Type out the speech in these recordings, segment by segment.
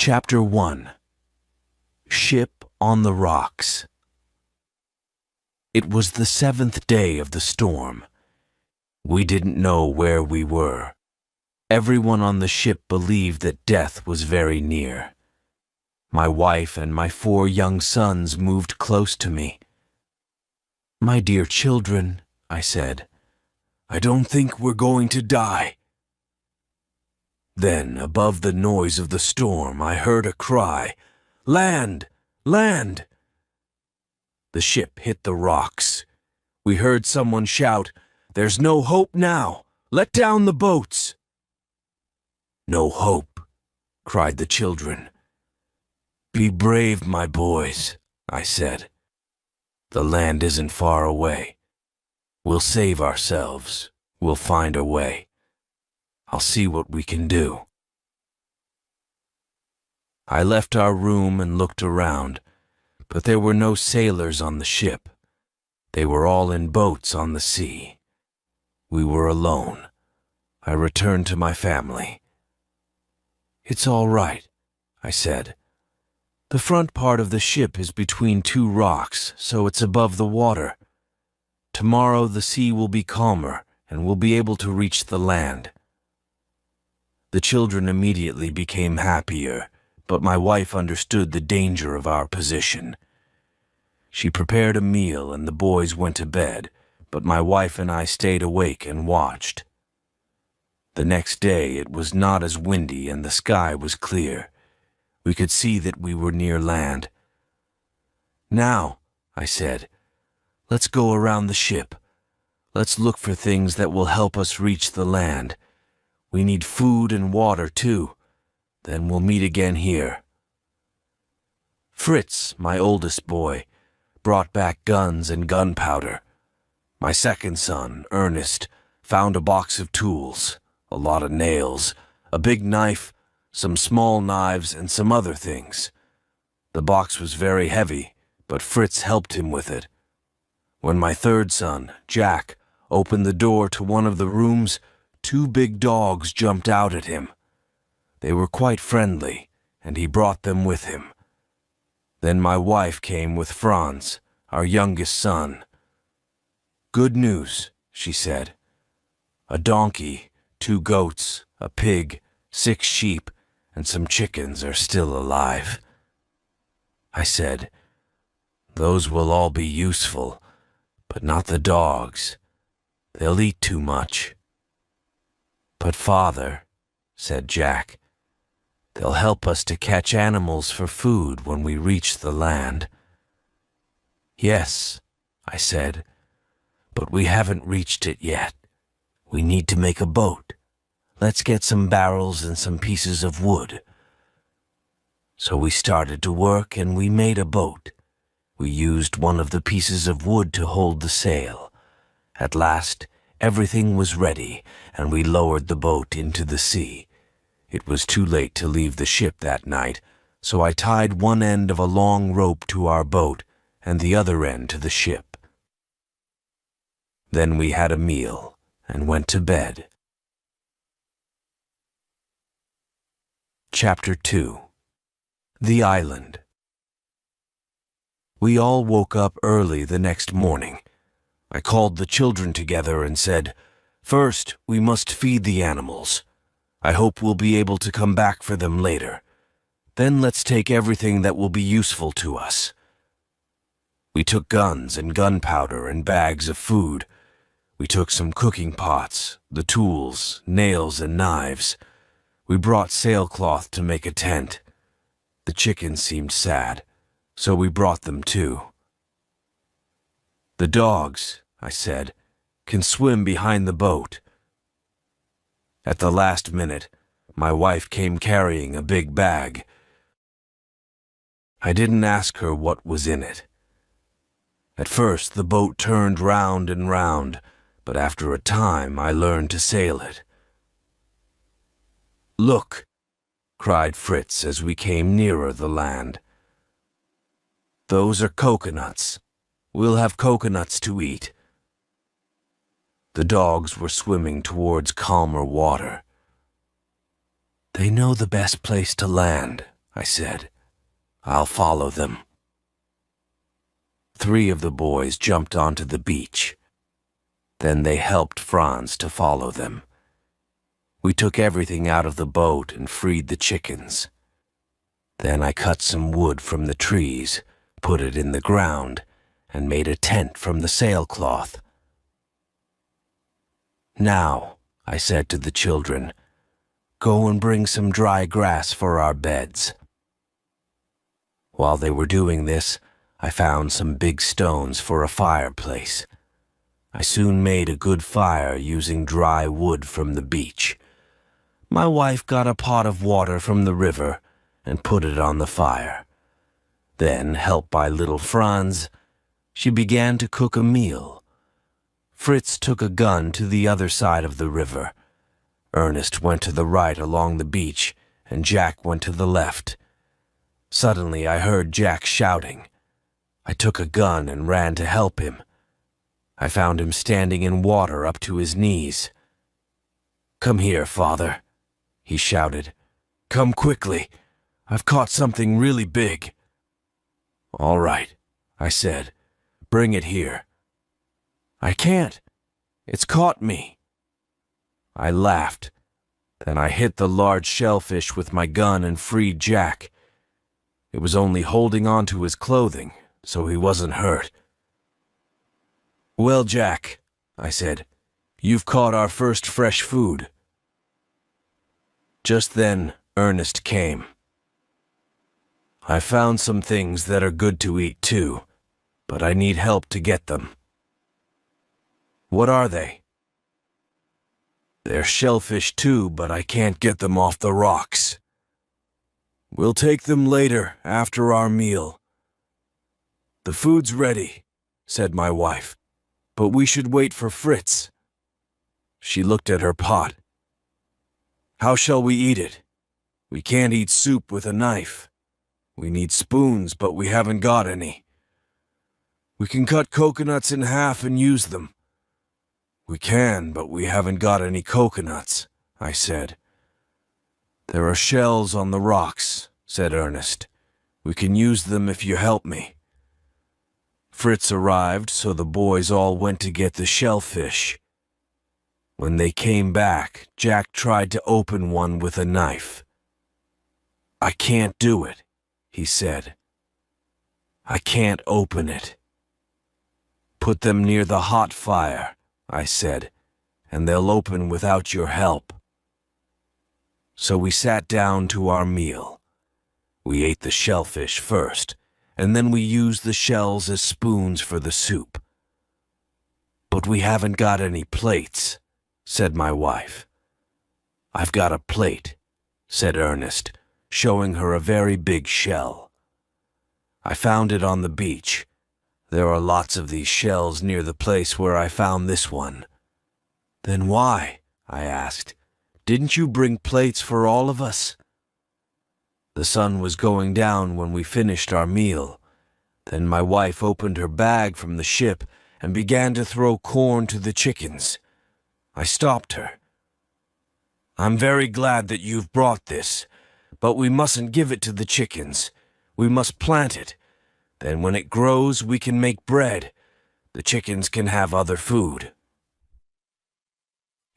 Chapter 1. Ship on the Rocks. It was the 7th day of the storm. We didn't know where we were. Everyone on the ship believed that death was very near. My wife and my 4 young sons moved close to me. "My dear children," I said, "I don't think we're going to die." Then, above the noise of the storm, I heard a cry, "Land! Land!" The ship hit the rocks. We heard someone shout, "There's no hope now! Let down the boats!" "No hope," cried the children. "Be brave, my boys," I said. "The land isn't far away. We'll save ourselves. We'll find a way. I'll see what we can do." I left our room and looked around, but there were no sailors on the ship. They were all in boats on the sea. We were alone. I returned to my family. "It's all right," I said. "The front part of the ship is between 2 rocks, so it's above the water. Tomorrow the sea will be calmer, and we'll be able to reach the land." The children immediately became happier, but my wife understood the danger of our position. She prepared a meal and the boys went to bed, but my wife and I stayed awake and watched. The next day it was not as windy and the sky was clear. We could see that we were near land. "Now," I said, "let's go around the ship. Let's look for things that will help us reach the land. We need food and water, too. Then we'll meet again here." Fritz, my oldest boy, brought back guns and gunpowder. My second son, Ernest, found a box of tools, a lot of nails, a big knife, some small knives, and some other things. The box was very heavy, but Fritz helped him with it. When my third son, Jack, opened the door to one of the rooms, 2 big dogs jumped out at him. They were quite friendly, and he brought them with him. Then my wife came with Franz, our youngest son. "Good news," she said. "A donkey, 2 goats, a pig, 6 sheep, and some chickens are still alive." I said, "Those will all be useful, but not the dogs. They'll eat too much." "But father," said Jack, "they'll help us to catch animals for food when we reach the land." "Yes," I said, "but we haven't reached it yet. We need to make a boat. Let's get some barrels and some pieces of wood." So we started to work and we made a boat. We used one of the pieces of wood to hold the sail. At last, everything was ready, and we lowered the boat into the sea. It was too late to leave the ship that night, so I tied one end of a long rope to our boat and the other end to the ship. Then we had a meal and went to bed. Chapter 2. The Island. We all woke up early the next morning. I called the children together and said, "First, we must feed the animals. I hope we'll be able to come back for them later. Then let's take everything that will be useful to us." We took guns and gunpowder and bags of food. We took some cooking pots, the tools, nails and knives. We brought sailcloth to make a tent. The chickens seemed sad, so we brought them too. "The dogs," I said, "can swim behind the boat." At the last minute, my wife came carrying a big bag. I didn't ask her what was in it. At first, the boat turned round and round, but after a time, I learned to sail it. "Look!" cried Fritz as we came nearer the land. "Those are coconuts. We'll have coconuts to eat." The dogs were swimming towards calmer water. "They know the best place to land," I said. I'll follow them. 3 of the boys jumped onto the beach. Then they helped Franz to follow them. We took everything out of the boat and freed the chickens. Then I cut some wood from the trees, put it in the ground, and made a tent from the sailcloth. Now, I said to the children, go and bring some dry grass for our beds. While they were doing this, I found some big stones for a fireplace. I soon made a good fire using dry wood from the beach. My wife got a pot of water from the river and put it on the fire. Then, helped by little Franz, she began to cook a meal. Fritz took a gun to the other side of the river. Ernest went to the right along the beach, and Jack went to the left. Suddenly I heard Jack shouting. I took a gun and ran to help him. I found him standing in water up to his knees. "Come here, father," he shouted. "Come quickly. I've caught something really big." "All right," I said. "Bring it here." "I can't. It's caught me." I laughed. Then I hit the large shellfish with my gun and freed Jack. It was only holding on to his clothing, so he wasn't hurt. "Well, Jack," I said, "you've caught our first fresh food." Just then, Ernest came. "I found some things that are good to eat too, but I need help to get them." "What are they?" "They're shellfish too, but I can't get them off the rocks." "We'll take them later, after our meal." "The food's ready," said my wife, "but we should wait for Fritz." She looked at her pot. "How shall we eat it? We can't eat soup with a knife. We need spoons, but we haven't got any." "We can cut coconuts in half and use them." "We can, but we haven't got any coconuts," I said. "There are shells on the rocks," said Ernest. "We can use them if you help me." Fritz arrived, so the boys all went to get the shellfish. When they came back, Jack tried to open one with a knife. "I can't do it," he said. "I can't open it." "Put them near the hot fire," I said, "and they'll open without your help." So we sat down to our meal. We ate the shellfish first, and then we used the shells as spoons for the soup. "But we haven't got any plates," said my wife. "I've got a plate," said Ernest, showing her a very big shell. "I found it on the beach. There are lots of these shells near the place where I found this one." "Then why?" I asked. "Didn't you bring plates for all of us?" The sun was going down when we finished our meal. Then my wife opened her bag from the ship and began to throw corn to the chickens. I stopped her. "I'm very glad that you've brought this, but we mustn't give it to the chickens. We must plant it. Then when it grows, we can make bread. The chickens can have other food."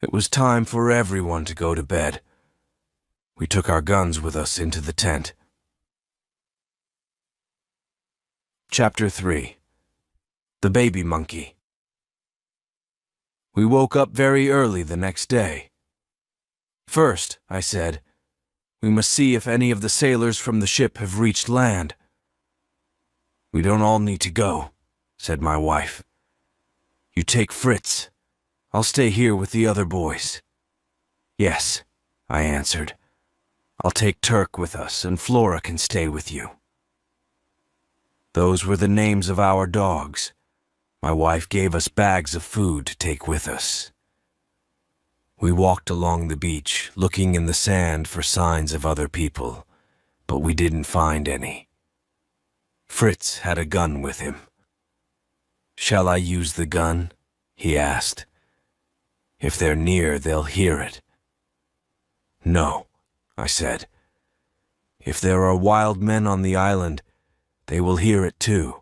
It was time for everyone to go to bed. We took our guns with us into the tent. Chapter 3. The Baby Monkey. We woke up very early the next day. "First," I said, "we must see if any of the sailors from the ship have reached land." "We don't all need to go," said my wife. "You take Fritz. I'll stay here with the other boys." "Yes," I answered. "I'll take Turk with us, and Flora can stay with you." Those were the names of our dogs. My wife gave us bags of food to take with us. We walked along the beach, looking in the sand for signs of other people, but we didn't find any. Fritz had a gun with him. "Shall I use the gun?" he asked. "If they're near, they'll hear it." "No," I said. If there are wild men on the island, they will hear it too.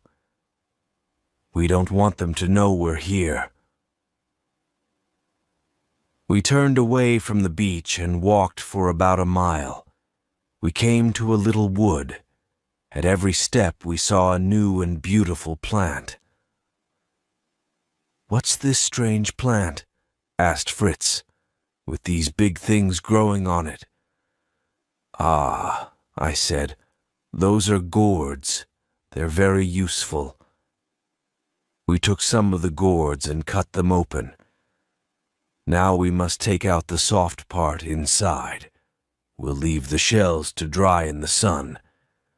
We don't want them to know we're here." We turned away from the beach and walked for about a mile. We came to a little wood. At every step we saw a new and beautiful plant. "What's this strange plant?" asked Fritz, "with these big things growing on it?" "Ah," I said, "those are gourds. They're very useful." We took some of the gourds and cut them open. Now we must take out the soft part inside. We'll leave the shells to dry in the sun.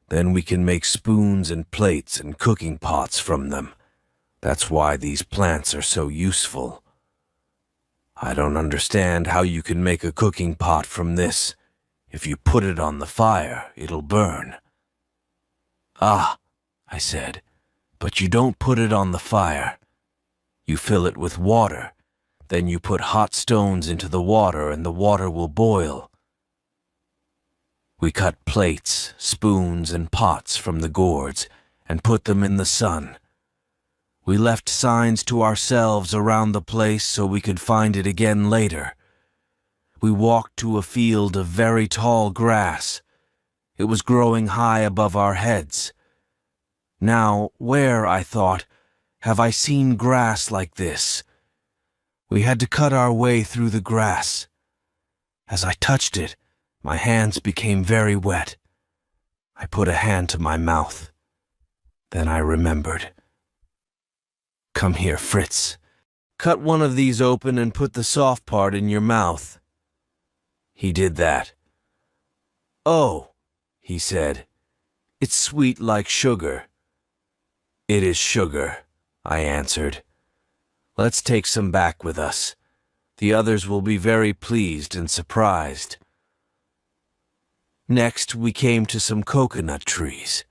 Then we can make spoons and plates and cooking pots from them. That's why these plants are so useful. I don't understand how you can make a cooking pot from this. If you put it on the fire, it'll burn. "Ah," I said, "but you don't put it on the fire. You fill it with water. Then you put hot stones into the water and the water will boil." We cut plates, spoons, and pots from the gourds and put them in the sun. We left signs to ourselves around the place so we could find it again later. We walked to a field of very tall grass. It was growing high above our heads. Now, where, I thought, have I seen grass like this? We had to cut our way through the grass. As I touched it, my hands became very wet. I put a hand to my mouth. Then I remembered. "Come here, Fritz. Cut one of these open and put the soft part in your mouth." He did that. "Oh," he said, "it's sweet like sugar." "It is sugar," I answered. "Let's take some back with us. The others will be very pleased and surprised." Next, we came to some coconut trees.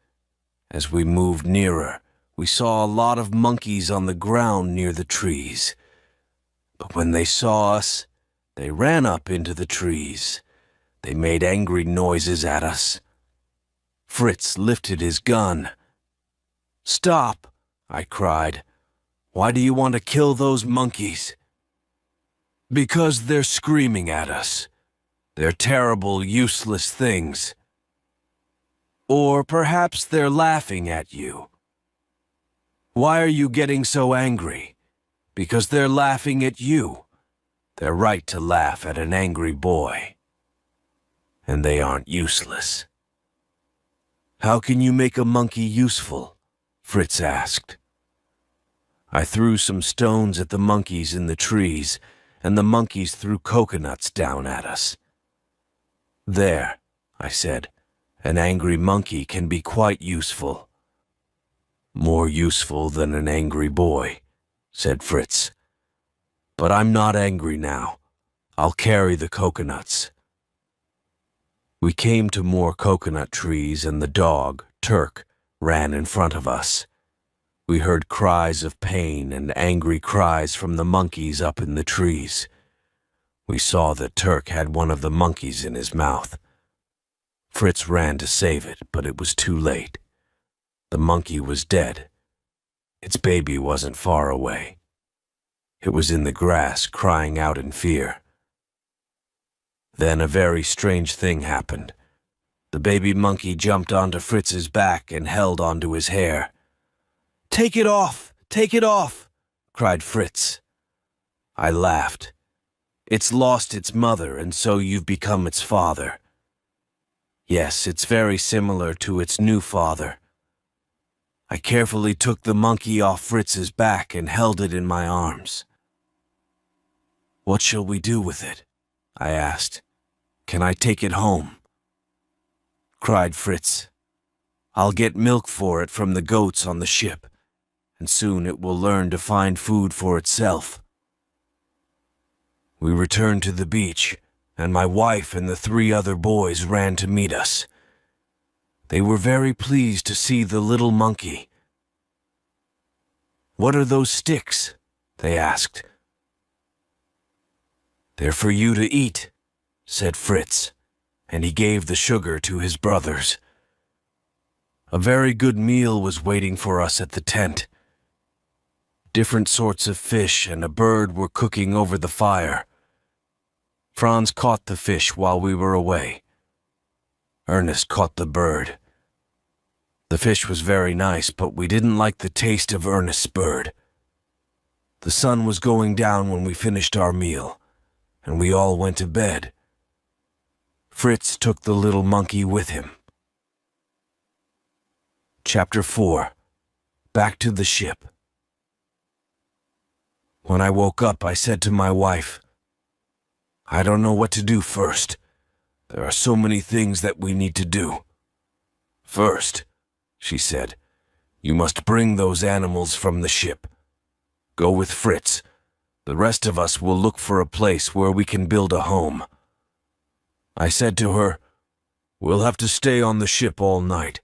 As we moved nearer, we saw a lot of monkeys on the ground near the trees. But when they saw us, they ran up into the trees. They made angry noises at us. Fritz lifted his gun. "Stop!" I cried. "Why do you want to kill those monkeys?" "Because they're screaming at us. They're terrible, useless things. Or perhaps they're laughing at you. Why are you getting so angry? Because they're laughing at you. They're right to laugh at an angry boy. And they aren't useless." "How can you make a monkey useful?" Fritz asked. I threw some stones at the monkeys in the trees, and the monkeys threw coconuts down at us. "There," I said, "an angry monkey can be quite useful." "More useful than an angry boy," said Fritz. "But I'm not angry now. I'll carry the coconuts." We came to more coconut trees, and the dog, Turk, ran in front of us. We heard cries of pain and angry cries from the monkeys up in the trees. We saw that Turk had one of the monkeys in his mouth. Fritz ran to save it, but it was too late. The monkey was dead. Its baby wasn't far away. It was in the grass, crying out in fear. Then a very strange thing happened. The baby monkey jumped onto Fritz's back and held onto his hair. "Take it off! Take it off!" cried Fritz. I laughed. "It's lost its mother, and so you've become its father." "Yes, it's very similar to its new father." I carefully took the monkey off Fritz's back and held it in my arms. "What shall we do with it?" I asked. "Can I take it home?" Cried Fritz. "I'll get milk for it from the goats on the ship, and soon it will learn to find food for itself." We returned to the beach, and my wife and the 3 other boys ran to meet us. They were very pleased to see the little monkey. "What are those sticks?" they asked. "They're for you to eat," said Fritz, and he gave the sugar to his brothers. A very good meal was waiting for us at the tent. Different sorts of fish and a bird were cooking over the fire. Franz caught the fish while we were away. Ernest caught the bird. The fish was very nice, but we didn't like the taste of Ernest's bird. The sun was going down when we finished our meal, and we all went to bed. Fritz took the little monkey with him. Chapter 4. Back to the ship. When I woke up, I said to my wife, "I don't know what to do first. There are so many things that we need to do." "First," she said, "you must bring those animals from the ship. Go with Fritz. The rest of us will look for a place where we can build a home." I said to her, "We'll have to stay on the ship all night.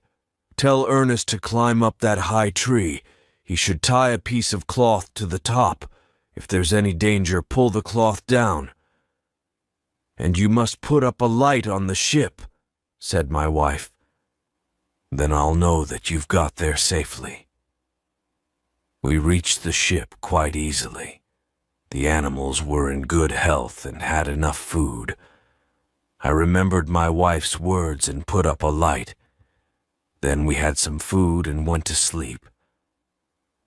Tell Ernest to climb up that high tree. He should tie a piece of cloth to the top. If there's any danger, pull the cloth down. And you must put up a light on the ship," said my wife. "Then I'll know that you've got there safely." We reached the ship quite easily. The animals were in good health and had enough food. I remembered my wife's words and put up a light. Then we had some food and went to sleep.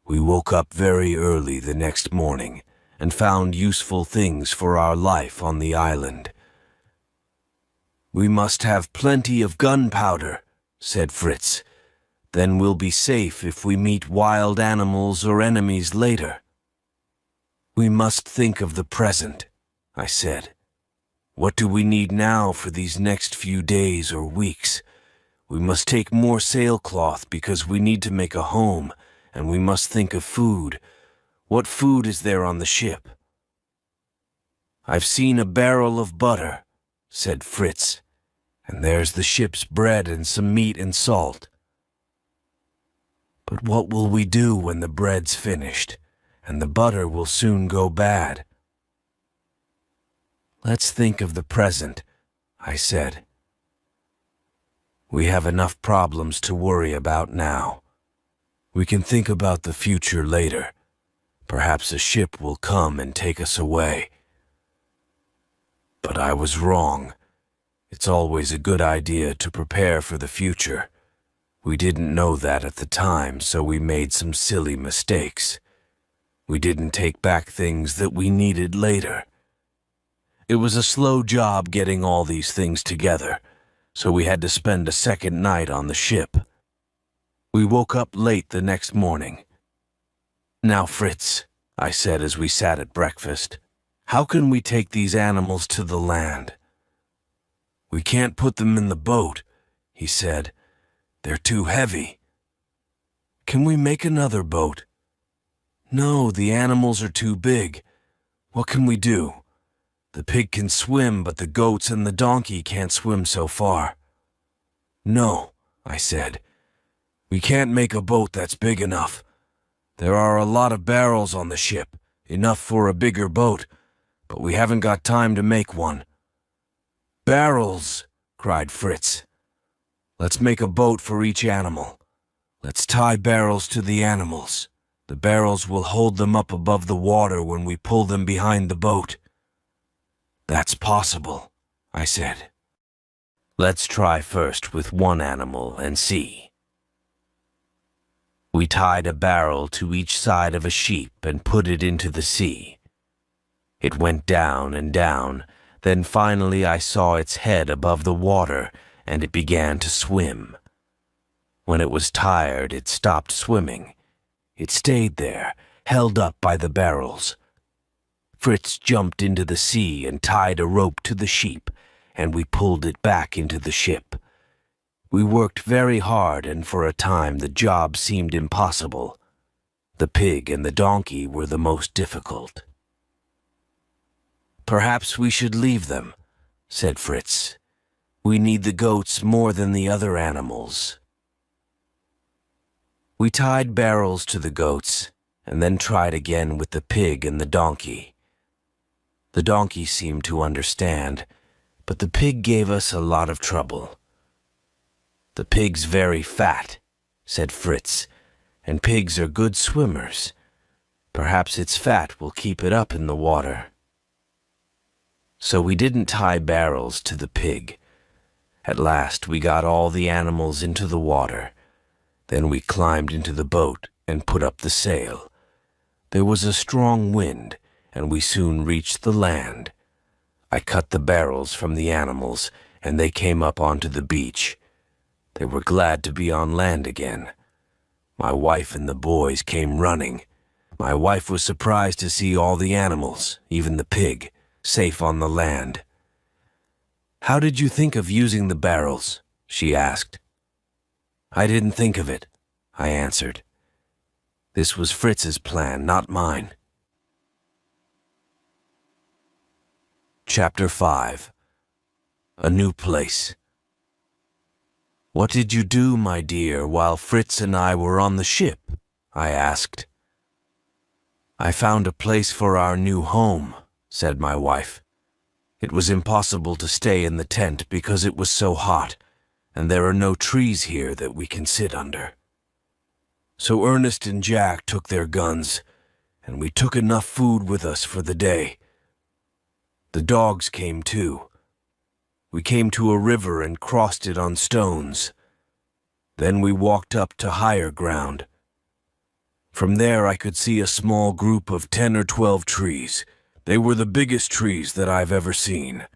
We woke up very early the next morning and found useful things for our life on the island. "We must have plenty of gunpowder," said Fritz. "Then we'll be safe if we meet wild animals or enemies later." "We must think of the present," I said. "What do we need now for these next few days or weeks? We must take more sailcloth because we need to make a home, and we must think of food. What food is there on the ship?" "I've seen a barrel of butter," said Fritz, "and there's the ship's bread and some meat and salt." "But what will we do when the bread's finished, and the butter will soon go bad?" "Let's think of the present," I said. "We have enough problems to worry about now. We can think about the future later. Perhaps a ship will come and take us away." But I was wrong. It's always a good idea to prepare for the future. We didn't know that at the time, so we made some silly mistakes. We didn't take back things that we needed later. It was a slow job getting all these things together, so we had to spend a second night on the ship. We woke up late the next morning. "Now, Fritz," I said as we sat at breakfast, "how can we take these animals to the land?" "We can't put them in the boat," he said. "They're too heavy." "Can we make another boat?" "No, the animals are too big. What can we do? The pig can swim, but the goats and the donkey can't swim so far." "No," I said. "We can't make a boat that's big enough. There are a lot of barrels on the ship, enough for a bigger boat, but we haven't got time to make one." "Barrels!" cried Fritz. "Let's make a boat for each animal. Let's tie barrels to the animals. The barrels will hold them up above the water when we pull them behind the boat." "That's possible," I said. "Let's try first with one animal and see." We tied a barrel to each side of a sheep and put it into the sea. It went down and down, then finally I saw its head above the water and it began to swim. When it was tired, it stopped swimming. It stayed there, held up by the barrels. Fritz jumped into the sea and tied a rope to the sheep, and we pulled it back into the ship. We worked very hard, and for a time the job seemed impossible. The pig and the donkey were the most difficult. "Perhaps we should leave them," said Fritz. "We need the goats more than the other animals." We tied barrels to the goats, and then tried again with the pig and the donkey. The donkey seemed to understand, But the pig gave us a lot of trouble. "The pig's very fat," said Fritz, "and pigs are good swimmers. Perhaps its fat will keep it up in the water." So we didn't tie barrels to the pig. At last we got all the animals into the water. Then we climbed into the boat and put up the sail. There was a strong wind, and we soon reached the land. I cut the barrels from the animals, and they came up onto the beach. They were glad to be on land again. My wife and the boys came running. My wife was surprised to see all the animals, even the pig, safe on the land. "How did you think of using the barrels?" she asked. "I didn't think of it," I answered. "This was Fritz's plan, not mine." Chapter 5. A New Place. "What did you do, my dear, while Fritz and I were on the ship?" I asked. "I found a place for our new home," said my wife. "It was impossible to stay in the tent because it was so hot, and there are no trees here that we can sit under. So Ernest and Jack took their guns, and we took enough food with us for the day. The dogs came too. We came to a river and crossed it on stones. Then we walked up to higher ground. From there I could see a small group of 10 or 12 trees. They were the biggest trees that I've ever seen.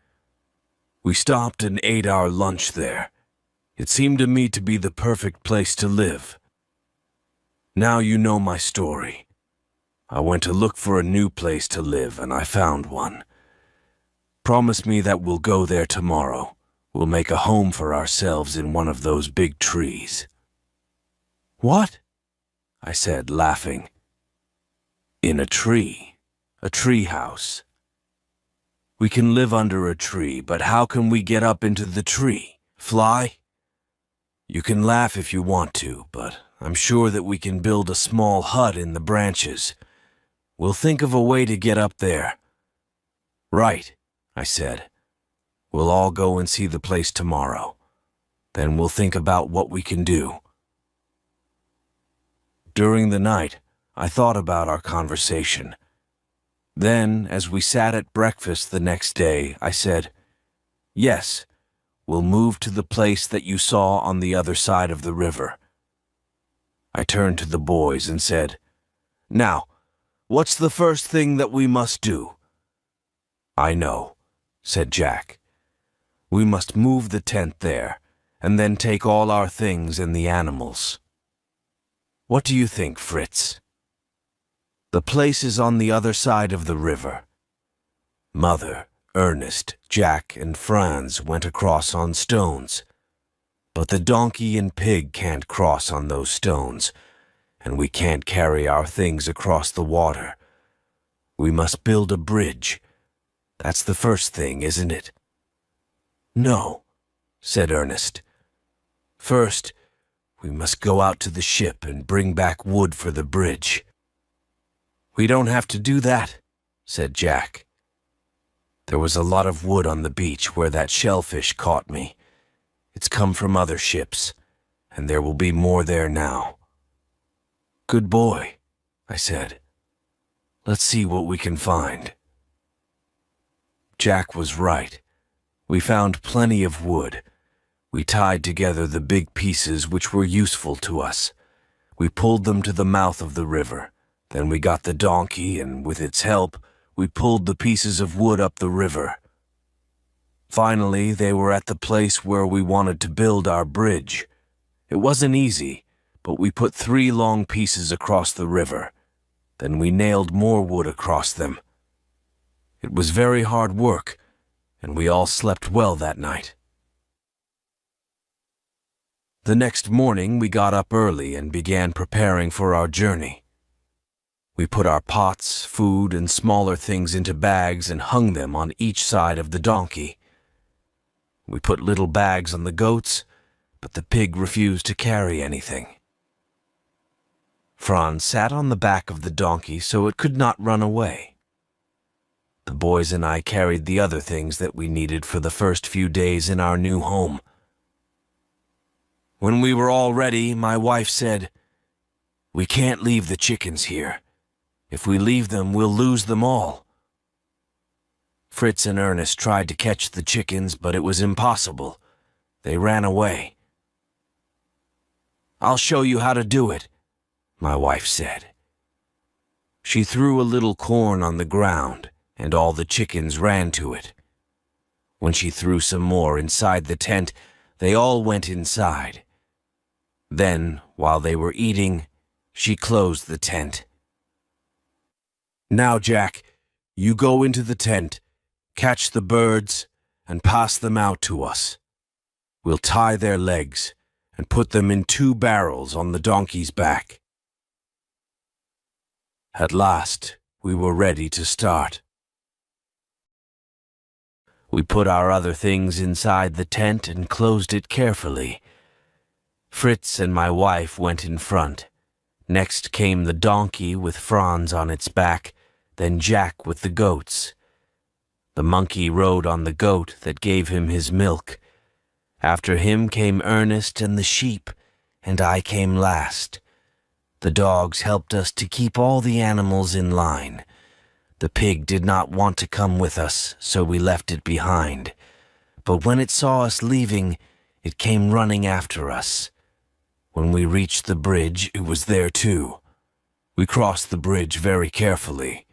We stopped and ate our lunch there. It seemed to me to be the perfect place to live. Now you know my story. I went to look for a new place to live, and I found one. Promise me that we'll go there tomorrow. We'll make a home for ourselves in one of those big trees." "What?" I said, laughing. "In a tree house. We can live under a tree, but how can we get up into the tree? Fly? You can laugh if you want to, but I'm sure that we can build a small hut in the branches. We'll think of a way to get up there." "Right," I said. "We'll all go and see the place tomorrow. Then we'll think about what we can do." During the night, I thought about our conversation. Then, as we sat at breakfast the next day, I said, "Yes, we'll move to the place that you saw on the other side of the river." I turned to the boys and said, "Now, what's the first thing that we must do?" "I know," said Jack. "We must move the tent there, and then take all our things and the animals. What do you think, Fritz?" "The place is on the other side of the river." Mother, Ernest, Jack, and Franz went across on stones. But the donkey and pig can't cross on those stones, and we can't carry our things across the water. We must build a bridge. That's the first thing, isn't it?" "No," said Ernest. "First, we must go out to the ship and bring back wood for the bridge." "We don't have to do that," said Jack. "There was a lot of wood on the beach where that shellfish caught me. It's come from other ships, and there will be more there now." "Good boy," I said. "Let's see what we can find." Jack was right. We found plenty of wood. We tied together the big pieces which were useful to us. We pulled them to the mouth of the river. Then we got the donkey, and with its help, we pulled the pieces of wood up the river. Finally, they were at the place where we wanted to build our bridge. It wasn't easy, but we put 3 long pieces across the river. Then we nailed more wood across them. It was very hard work, and we all slept well that night. The next morning we got up early and began preparing for our journey. We put our pots, food, and smaller things into bags and hung them on each side of the donkey. We put little bags on the goats, but the pig refused to carry anything. Franz sat on the back of the donkey so it could not run away. The boys and I carried the other things that we needed for the first few days in our new home. When we were all ready, my wife said, "We can't leave the chickens here. If we leave them, we'll lose them all." Fritz and Ernest tried to catch the chickens, but it was impossible. They ran away. "I'll show you how to do it," my wife said. She threw a little corn on the ground, and all the chickens ran to it. When she threw some more inside the tent, they all went inside. Then, while they were eating, she closed the tent. "Now, Jack, you go into the tent, catch the birds, and pass them out to us. We'll tie their legs and put them in 2 barrels on the donkey's back." At last, we were ready to start. We put our other things inside the tent and closed it carefully. Fritz and my wife went in front. Next came the donkey with Franz on its back, then Jack with the goats. The monkey rode on the goat that gave him his milk. After him came Ernest and the sheep, and I came last. The dogs helped us to keep all the animals in line. The pig did not want to come with us, so we left it behind. But when it saw us leaving, it came running after us. When we reached the bridge, it was there too. We crossed the bridge very carefully.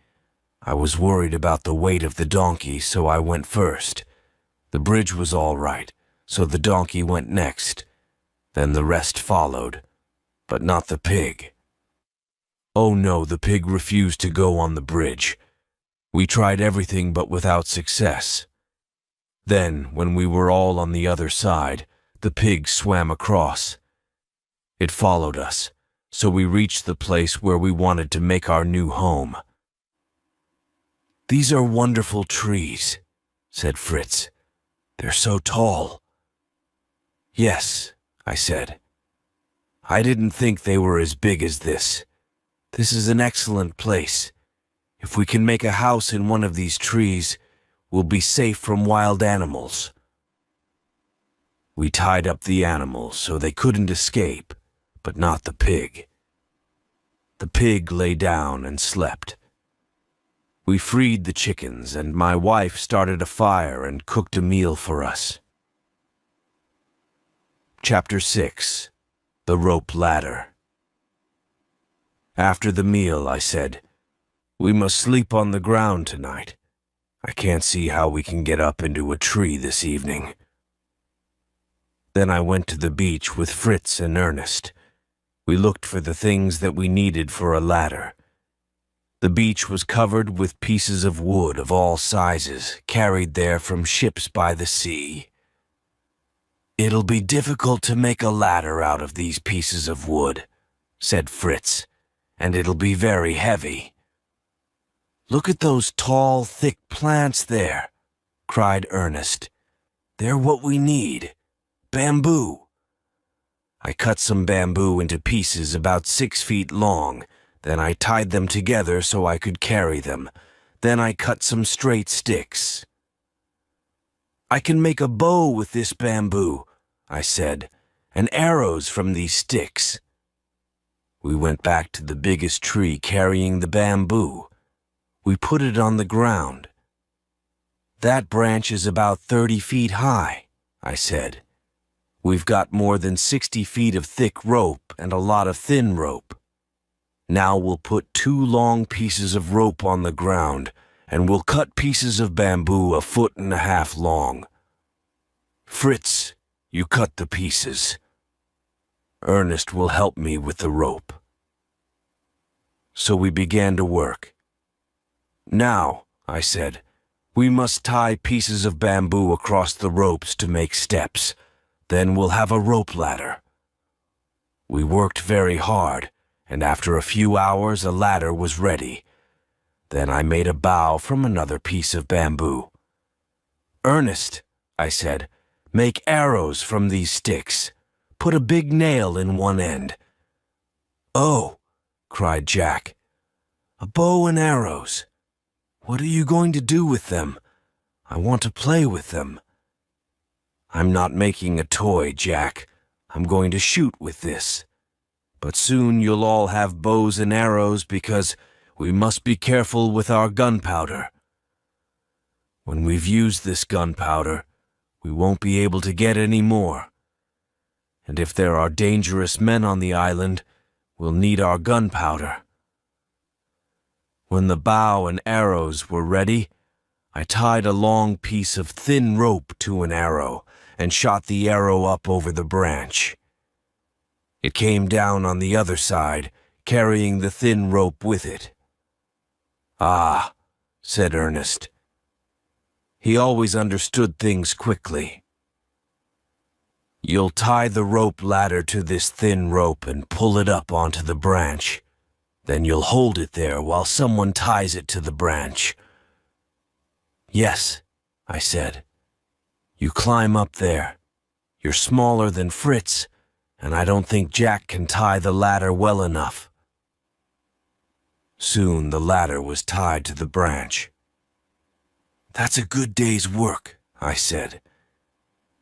I was worried about the weight of the donkey, so I went first. The bridge was all right, so the donkey went next. Then the rest followed, but not the pig. Oh no, the pig refused to go on the bridge. We tried everything but without success. Then, when we were all on the other side, the pig swam across. It followed us, so we reached the place where we wanted to make our new home. "These are wonderful trees," said Fritz. "They're so tall." "Yes," I said. "I didn't think they were as big as this. This is an excellent place. If we can make a house in one of these trees, we'll be safe from wild animals." We tied up the animals so they couldn't escape, but not the pig. The pig lay down and slept. We freed the chickens, and my wife started a fire and cooked a meal for us. Chapter 6. The Rope Ladder. After the meal, I said, "We must sleep on the ground tonight. I can't see how we can get up into a tree this evening." Then I went to the beach with Fritz and Ernest. We looked for the things that we needed for a ladder. The beach was covered with pieces of wood of all sizes, carried there from ships by the sea. "It'll be difficult to make a ladder out of these pieces of wood," said Fritz, "and it'll be very heavy." "Look at those tall, thick plants there," cried Ernest. "They're what we need. Bamboo." I cut some bamboo into pieces about 6 feet long. Then I tied them together so I could carry them. Then I cut some straight sticks. "I can make a bow with this bamboo," I said, "and arrows from these sticks." We went back to the biggest tree carrying the bamboo. We put it on the ground. "That branch is about 30 feet high," I said. "We've got more than 60 feet of thick rope and a lot of thin rope. Now we'll put 2 long pieces of rope on the ground, and we'll cut pieces of bamboo 1.5 feet long. Fritz, you cut the pieces. Ernest will help me with the rope." So we began to work. "Now," I said, "we must tie pieces of bamboo across the ropes to make steps. Then we'll have a rope ladder." We worked very hard, and after a few hours a ladder was ready. Then I made a bow from another piece of bamboo. "Ernest," I said, "make arrows from these sticks. Put a big nail in one end." "Oh," cried Jack, "a bow and arrows. What are you going to do with them? I want to play with them. I'm not making a toy, Jack. I'm going to shoot with this. But soon you'll all have bows and arrows because we must be careful with our gunpowder. When we've used this gunpowder, we won't be able to get any more. And if there are dangerous men on the island, we'll need our gunpowder. When the bow and arrows were ready, I tied a long piece of thin rope to an arrow and shot the arrow up over the branch. It came down on the other side, carrying the thin rope with it. "Ah," said Ernest. He always understood things quickly. "You'll tie the rope ladder to this thin rope and pull it up onto the branch. Then you'll hold it there while someone ties it to the branch." "Yes," I said. "You climb up there. You're smaller than Fritz, and I don't think Jack can tie the ladder well enough." Soon the ladder was tied to the branch. "That's a good day's work," I said.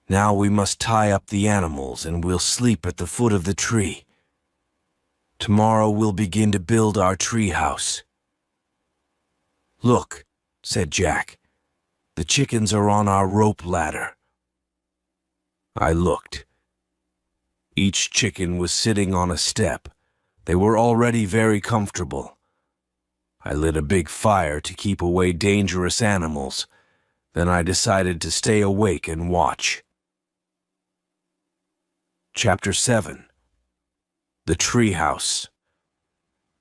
"Now we must tie up the animals and we'll sleep at the foot of the tree. Tomorrow we'll begin to build our tree house." "Look," said Jack. "The chickens are on our rope ladder." I looked. Each chicken was sitting on a step. They were already very comfortable. I lit a big fire to keep away dangerous animals. Then I decided to stay awake and watch. Chapter 7. The Treehouse.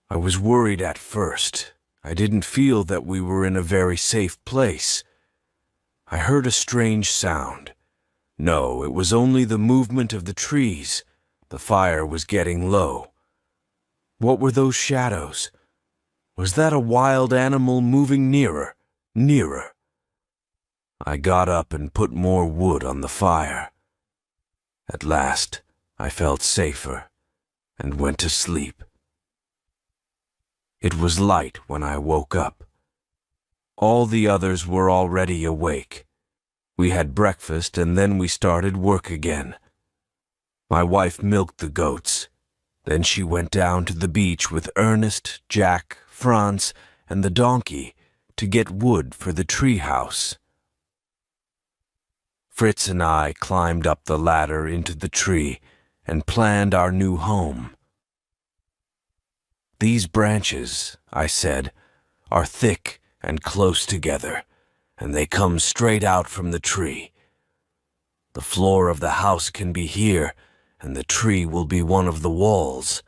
I was worried at first. I didn't feel that we were in a very safe place. I heard a strange sound. No, it was only the movement of the trees. The fire was getting low. What were those shadows? Was that a wild animal moving nearer, nearer? I got up and put more wood on the fire. At last, I felt safer and went to sleep. It was light when I woke up. All the others were already awake. We had breakfast and then we started work again. My wife milked the goats. Then she went down to the beach with Ernest, Jack, Franz, and the donkey to get wood for the treehouse. Fritz and I climbed up the ladder into the tree and planned our new home. "These branches," I said, "are thick and close together, and they come straight out from the tree. The floor of the house can be here, and the tree will be one of the walls."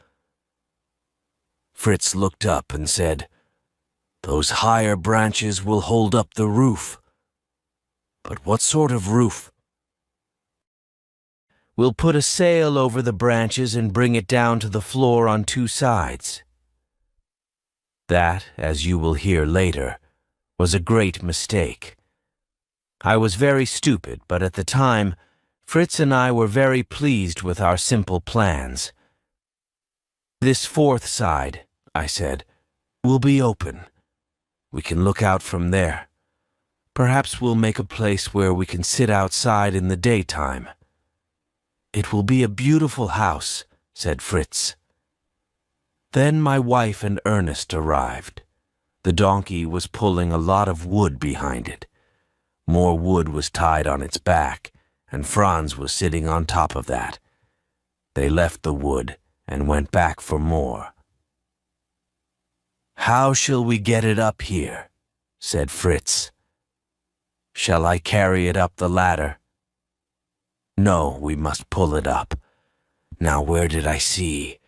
Fritz looked up and said, "Those higher branches will hold up the roof." "But what sort of roof?" "We'll put a sail over the branches and bring it down to the floor on two sides." That, as you will hear later, was a great mistake. I was very stupid, but at the time, Fritz and I were very pleased with our simple plans. "This fourth side," I said, "will be open. We can look out from there. Perhaps we'll make a place where we can sit outside in the daytime." "It will be a beautiful house," said Fritz. Then my wife and Ernest arrived. The donkey was pulling a lot of wood behind it. More wood was tied on its back, and Franz was sitting on top of that. They left the wood and went back for more. "How shall we get it up here?" said Fritz. "Shall I carry it up the ladder?" "No, we must pull it up. Now where did I see?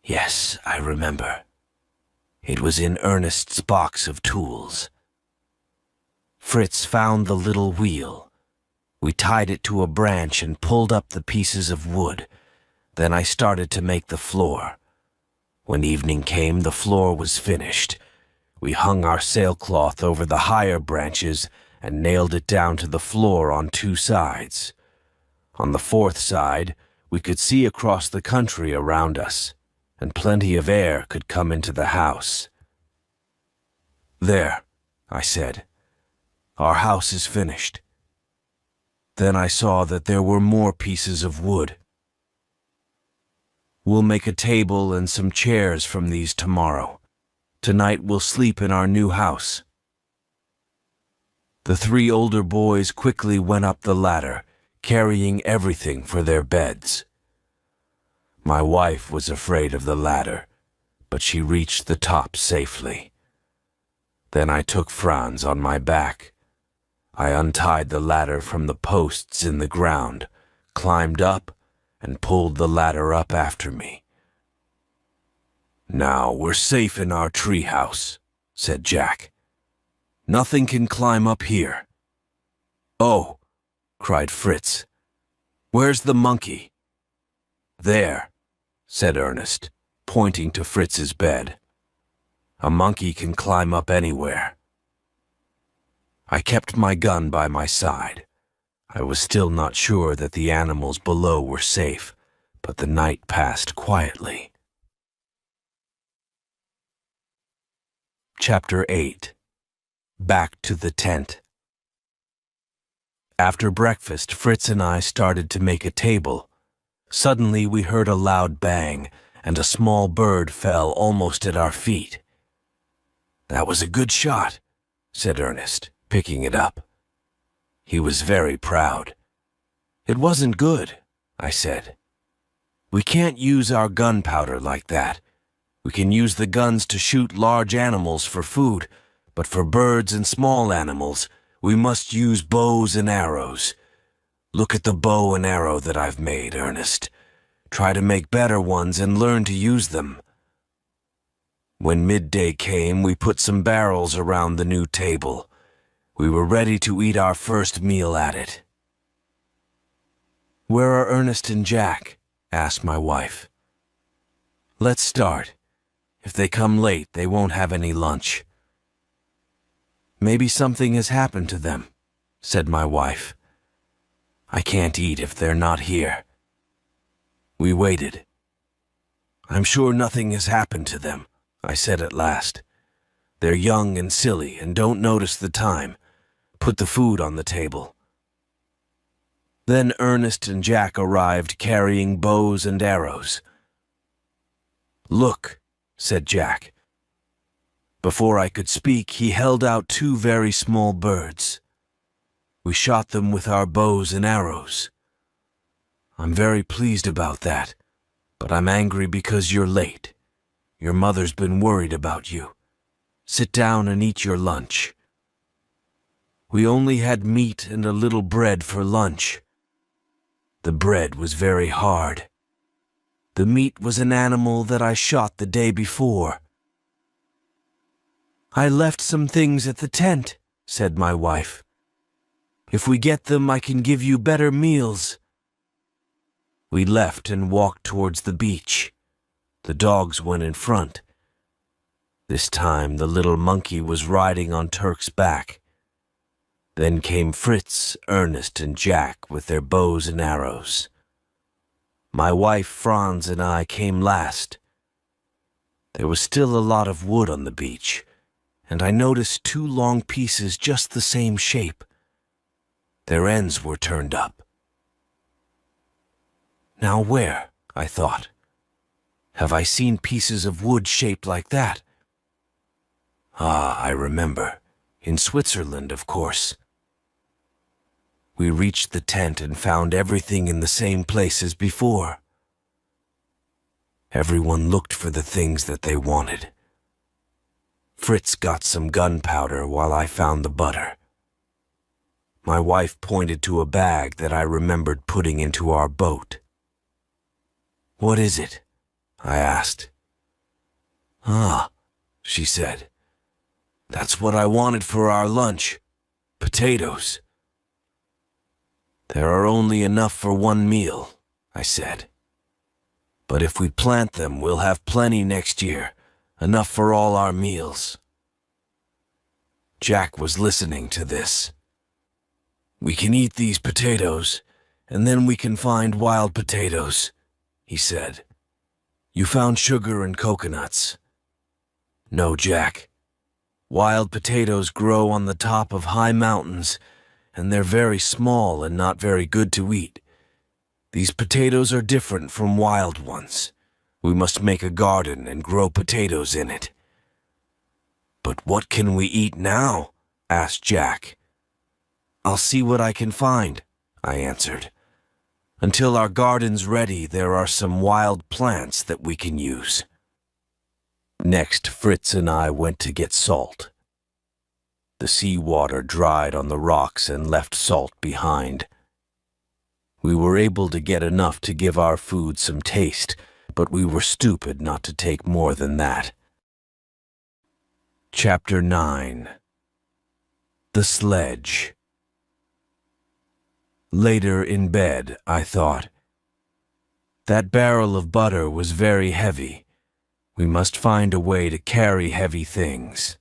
Yes, I remember. It was in Ernest's box of tools." Fritz found the little wheel. We tied it to a branch and pulled up the pieces of wood. Then I started to make the floor. When evening came, the floor was finished. We hung our sailcloth over the higher branches and nailed it down to the floor on two sides. On the fourth side, we could see across the country around us, and plenty of air could come into the house. "There," I said. "Our house is finished." Then I saw that there were more pieces of wood. "We'll make a table and some chairs from these tomorrow. Tonight we'll sleep in our new house." The 3 older boys quickly went up the ladder, carrying everything for their beds. My wife was afraid of the ladder, but she reached the top safely. Then I took Franz on my back. I untied the ladder from the posts in the ground, climbed up, and pulled the ladder up after me. "Now we're safe in our treehouse," said Jack. "Nothing can climb up here." "Oh," cried Fritz. "Where's the monkey?" "There," said Ernest, pointing to Fritz's bed. "A monkey can climb up anywhere." I kept my gun by my side. I was still not sure that the animals below were safe, but the night passed quietly. Chapter 8. Back to the tent. After breakfast, Fritz and I started to make a table. Suddenly we heard a loud bang, and a small bird fell almost at our feet. "That was a good shot," said Ernest, picking it up. He was very proud. "It wasn't good," I said. "We can't use our gunpowder like that. We can use the guns to shoot large animals for food, but for birds and small animals, we must use bows and arrows. Look at the bow and arrow that I've made, Ernest. Try to make better ones and learn to use them." When midday came, we put some barrels around the new table. We were ready to eat our first meal at it. "Where are Ernest and Jack?" asked my wife. "Let's start. If they come late, they won't have any lunch." "Maybe something has happened to them," said my wife. "I can't eat if they're not here." We waited. "I'm sure nothing has happened to them," I said at last. "They're young and silly and don't notice the time. Put the food on the table." Then Ernest and Jack arrived carrying bows and arrows. "Look," said Jack. Before I could speak, he held out 2 very small birds. We shot them with our bows and arrows. "I'm very pleased about that, but I'm angry because you're late. Your mother's been worried about you. Sit down and eat your lunch." We only had meat and a little bread for lunch. The bread was very hard. The meat was an animal that I shot the day before. "I left some things at the tent," said my wife. "If we get them, I can give you better meals." We left and walked towards the beach. The dogs went in front. This time the little monkey was riding on Turk's back. Then came Fritz, Ernest, and Jack with their bows and arrows. My wife, Franz, and I came last. There was still a lot of wood on the beach, and I noticed 2 long pieces just the same shape. Their ends were turned up. "Now where?" I thought. "Have I seen pieces of wood shaped like that?" I remember. In Switzerland, of course. We reached the tent and found everything in the same place as before. Everyone looked for the things that they wanted. Fritz got some gunpowder while I found the butter. My wife pointed to a bag that I remembered putting into our boat. "What is it?" I asked. "Ah," she said. "That's what I wanted for our lunch. Potatoes." "There are only enough for 1 meal," I said. "But if we plant them, we'll have plenty next year, enough for all our meals." Jack was listening to this. "We can eat these potatoes, and then we can find wild potatoes," he said. "You found sugar and coconuts." "No, Jack. Wild potatoes grow on the top of high mountains, and they're very small and not very good to eat. These potatoes are different from wild ones. We must make a garden and grow potatoes in it." "But what can we eat now?" asked Jack. "I'll see what I can find," I answered. "Until our garden's ready, there are some wild plants that we can use." Next, Fritz and I went to get salt. The seawater dried on the rocks and left salt behind. We were able to get enough to give our food some taste, but we were stupid not to take more than that. Chapter 9. The Sledge. Later in bed, I thought, that barrel of butter was very heavy. We must find a way to carry heavy things.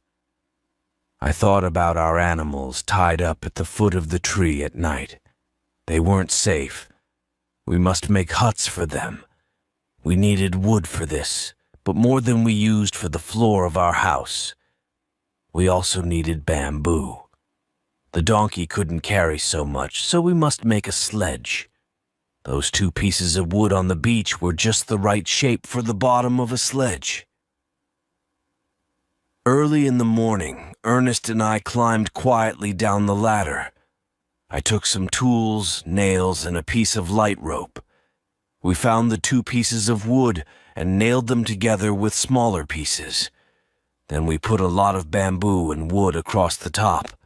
I thought about our animals tied up at the foot of the tree at night. They weren't safe. We must make huts for them. We needed wood for this, but more than we used for the floor of our house. We also needed bamboo. The donkey couldn't carry so much, so we must make a sledge. Those 2 pieces of wood on the beach were just the right shape for the bottom of a sledge. Early in the morning, Ernest and I climbed quietly down the ladder. I took some tools, nails, and a piece of light rope. We found the 2 pieces of wood and nailed them together with smaller pieces. Then we put a lot of bamboo and wood across the top.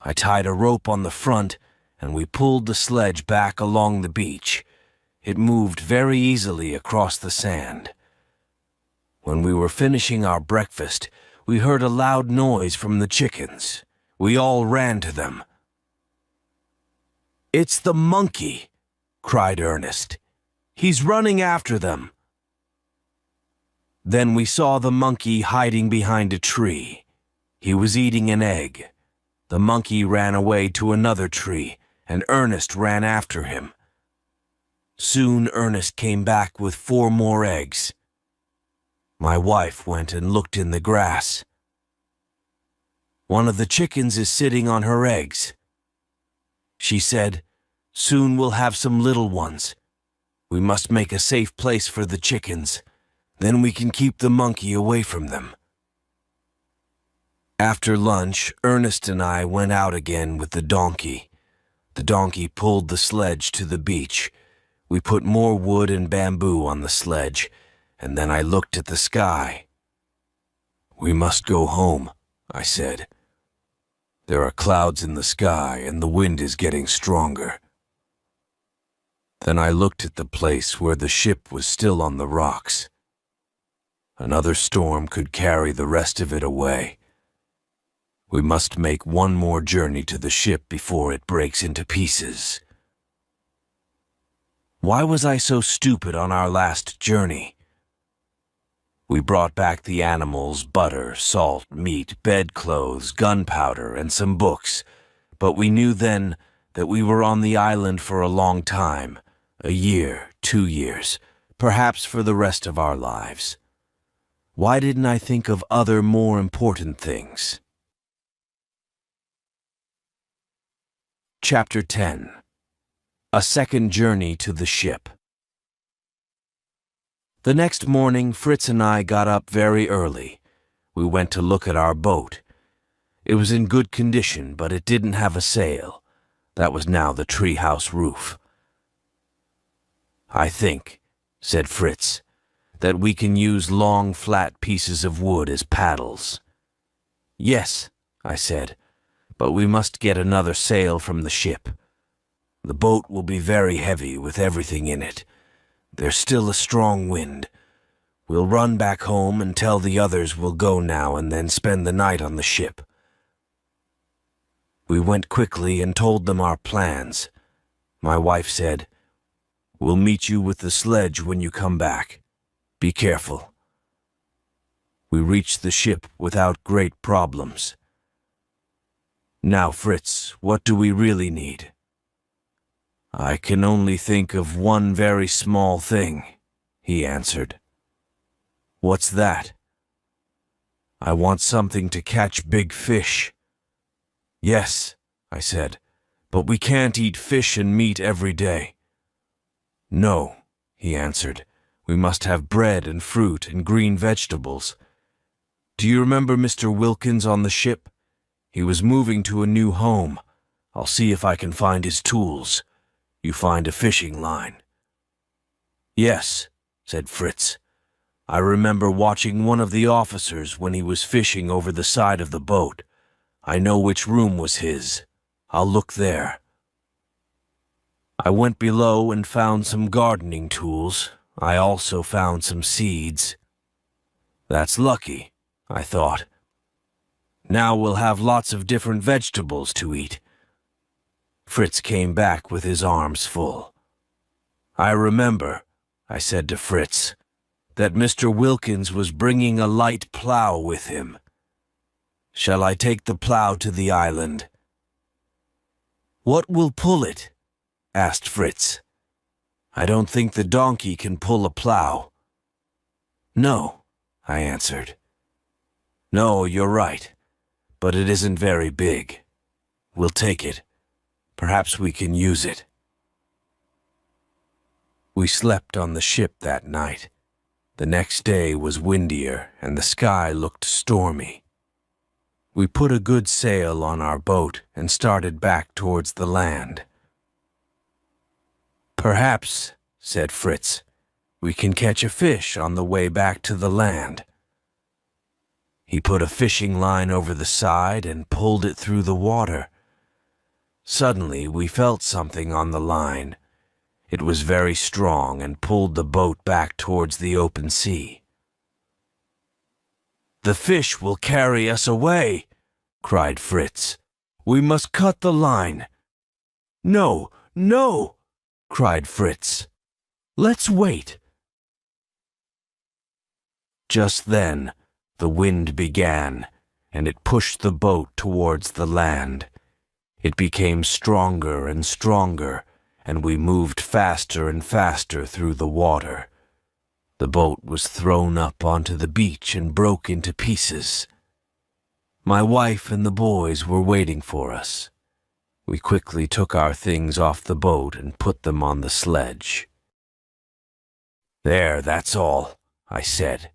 I tied a rope on the front, and we pulled the sledge back along the beach. It moved very easily across the sand. When we were finishing our breakfast, we heard a loud noise from the chickens. We all ran to them. "It's the monkey!" cried Ernest. "He's running after them." Then we saw the monkey hiding behind a tree. He was eating an egg. The monkey ran away to another tree, and Ernest ran after him. Soon Ernest came back with 4 more eggs. My wife went and looked in the grass. "One of the chickens is sitting on her eggs." She said, "Soon we'll have some little ones. We must make a safe place for the chickens. Then we can keep the monkey away from them." After lunch, Ernest and I went out again with the donkey. The donkey pulled the sledge to the beach. We put more wood and bamboo on the sledge, and then I looked at the sky. "We must go home," I said. "There are clouds in the sky, and the wind is getting stronger." Then I looked at the place where the ship was still on the rocks. Another storm could carry the rest of it away. We must make one more journey to the ship before it breaks into pieces. Why was I so stupid on our last journey? We brought back the animals, butter, salt, meat, bedclothes, gunpowder, and some books, but we knew then that we were on the island for a long time, a year, 2 years, perhaps for the rest of our lives. Why didn't I think of other more important things? Chapter 10. A Second Journey to the Ship. The next morning, Fritz and I got up very early. We went to look at our boat. It was in good condition, but it didn't have a sail. That was now the treehouse roof. "I think," said Fritz, "that we can use long, flat pieces of wood as paddles." "Yes," I said, "but we must get another sail from the ship. The boat will be very heavy with everything in it. There's still a strong wind. We'll run back home and tell the others we'll go now and then spend the night on the ship." We went quickly and told them our plans. My wife said, "We'll meet you with the sledge when you come back. Be careful." We reached the ship without great problems. "Now, Fritz, what do we really need?" "I can only think of one very small thing," he answered. "What's that?" I want something to catch big fish." "Yes," I said, "but we can't eat fish and meat every day." "No," he answered, "we must have bread and fruit and green vegetables. Do you remember Mr. Wilkins on the ship? He was moving to a new home. I'll see if I can find his tools. You find a fishing line." "Yes," said Fritz. "I remember watching one of the officers when he was fishing over the side of the boat. I know which room was his. I'll look there." I went below and found some gardening tools. I also found some seeds. "That's lucky," I thought. "Now we'll have lots of different vegetables to eat." Fritz came back with his arms full. "I remember," I said to Fritz, "that Mr. Wilkins was bringing a light plow with him. Shall I take the plow to the island?" "What will pull it?" asked Fritz. "I don't think the donkey can pull a plow." "No," I answered. "No, you're right, but it isn't very big. We'll take it. Perhaps we can use it." We slept on the ship that night. The next day was windier and the sky looked stormy. We put a good sail on our boat and started back towards the land. "Perhaps," said Fritz, "we can catch a fish on the way back to the land." He put a fishing line over the side and pulled it through the water. Suddenly we felt something on the line. It was very strong and pulled the boat back towards the open sea. "The fish will carry us away," cried Fritz. "We must cut the line." "No, no," cried Fritz. "Let's wait." Just then, the wind began, and it pushed the boat towards the land. It became stronger and stronger, and we moved faster and faster through the water. The boat was thrown up onto the beach and broke into pieces. My wife and the boys were waiting for us. We quickly took our things off the boat and put them on the sledge. "There, that's all," I said.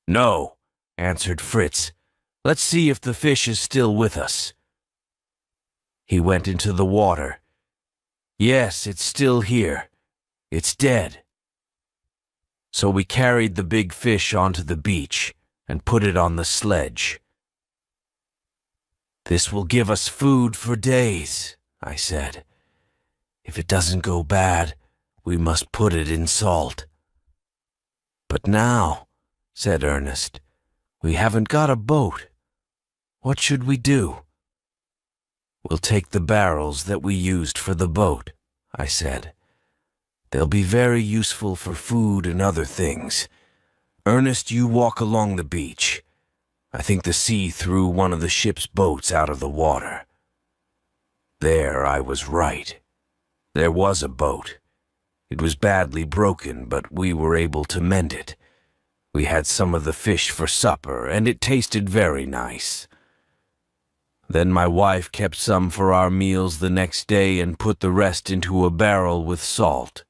"No," answered Fritz. "Let's see if the fish is still with us." He went into the water. "Yes, it's still here. It's dead." So we carried the big fish onto the beach and put it on the sledge. "This will give us food for days," I said. "If it doesn't go bad, we must put it in salt." "But now," said Ernest, "we haven't got a boat. What should we do?" "We'll take the barrels that we used for the boat," I said. "They'll be very useful for food and other things. Ernest, you walk along the beach. I think the sea threw one of the ship's boats out of the water." There I was right. There was a boat. It was badly broken, but we were able to mend it. We had some of the fish for supper, and it tasted very nice. Then my wife kept some for our meals the next day and put the rest into a barrel with salt.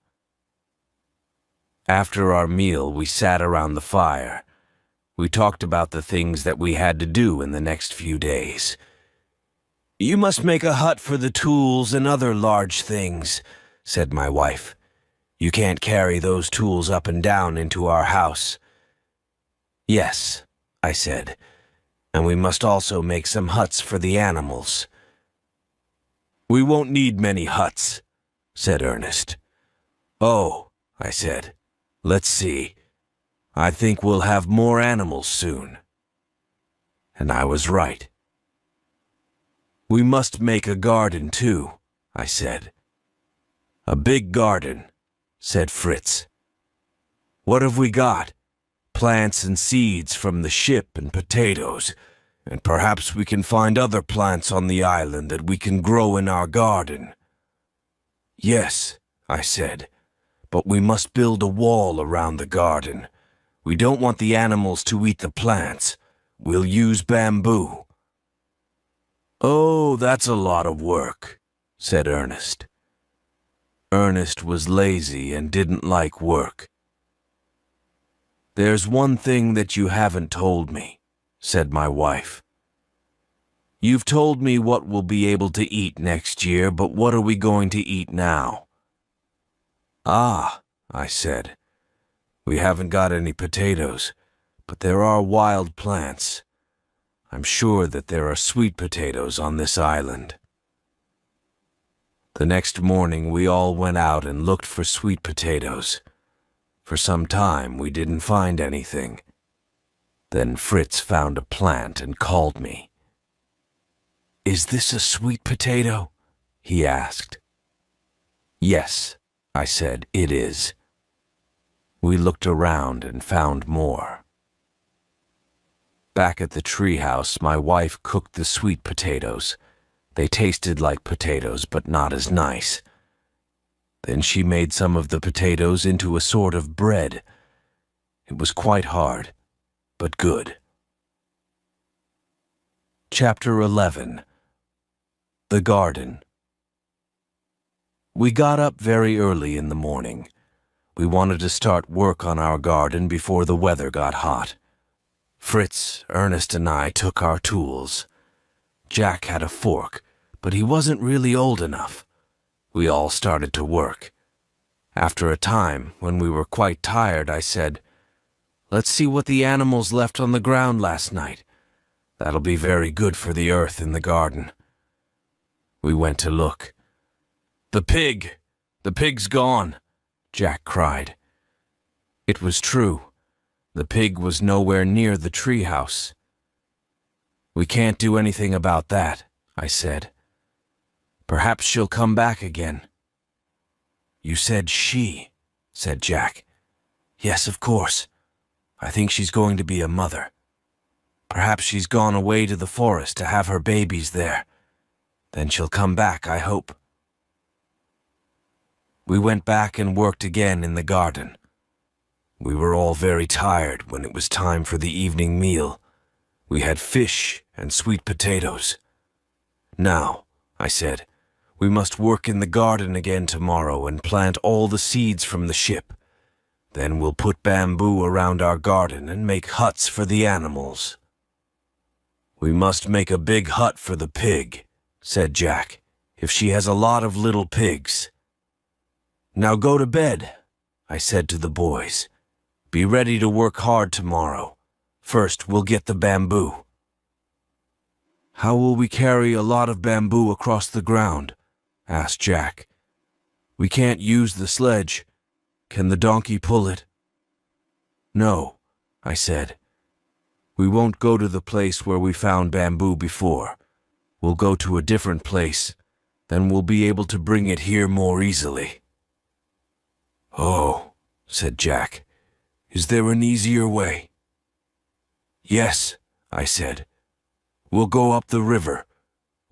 After our meal, we sat around the fire. We talked about the things that we had to do in the next few days. "You must make a hut for the tools and other large things," said my wife. "You can't carry those tools up and down into our house." "Yes," I said. "And we must also make some huts for the animals." "We won't need many huts," said Ernest. "Oh," I said, "let's see. I think we'll have more animals soon." And I was right. "We must make a garden too," I said. "A big garden," said Fritz. "What have we got? Plants and seeds from the ship and potatoes, and perhaps we can find other plants on the island that we can grow in our garden." "Yes," I said, "but we must build a wall around the garden. We don't want the animals to eat the plants. We'll use bamboo." "Oh, that's a lot of work," said Ernest. Ernest was lazy and didn't like work. "There's one thing that you haven't told me," said my wife. "You've told me what we'll be able to eat next year, but what are we going to eat now?" "Ah," I said, "we haven't got any potatoes, but there are wild plants. I'm sure that there are sweet potatoes on this island." The next morning we all went out and looked for sweet potatoes. For some time we didn't find anything. Then Fritz found a plant and called me. "Is this a sweet potato?" he asked. "Yes," I said, "it is." We looked around and found more. Back at the treehouse, my wife cooked the sweet potatoes. They tasted like potatoes, but not as nice. Then she made some of the potatoes into a sort of bread. It was quite hard, but good. Chapter 11. The Garden. We got up very early in the morning. We wanted to start work on our garden before the weather got hot. Fritz, Ernest, and I took our tools. Jack had a fork, but he wasn't really old enough. We all started to work. After a time, when we were quite tired, I said, "Let's see what the animals left on the ground last night. That'll be very good for the earth in the garden." We went to look. "The pig! The pig's gone!" Jack cried. It was true. The pig was nowhere near the treehouse. "We can't do anything about that," I said. "Perhaps she'll come back again." "You said she," said Jack. "Yes, of course. I think she's going to be a mother. Perhaps she's gone away to the forest to have her babies there. Then she'll come back, I hope." We went back and worked again in the garden. We were all very tired when it was time for the evening meal. We had fish and sweet potatoes. "Now," I said, "we must work in the garden again tomorrow and plant all the seeds from the ship. Then we'll put bamboo around our garden and make huts for the animals." "We must make a big hut for the pig," said Jack, "if she has a lot of little pigs." "Now go to bed," I said to the boys. "Be ready to work hard tomorrow. First, we'll get the bamboo." "How will we carry a lot of bamboo across the ground?" asked Jack. "We can't use the sledge. Can the donkey pull it?" "No," I said. "We won't go to the place where we found bamboo before. We'll go to a different place. Then we'll be able to bring it here more easily." "Oh," said Jack. "Is there an easier way?" "Yes," I said. "We'll go up the river.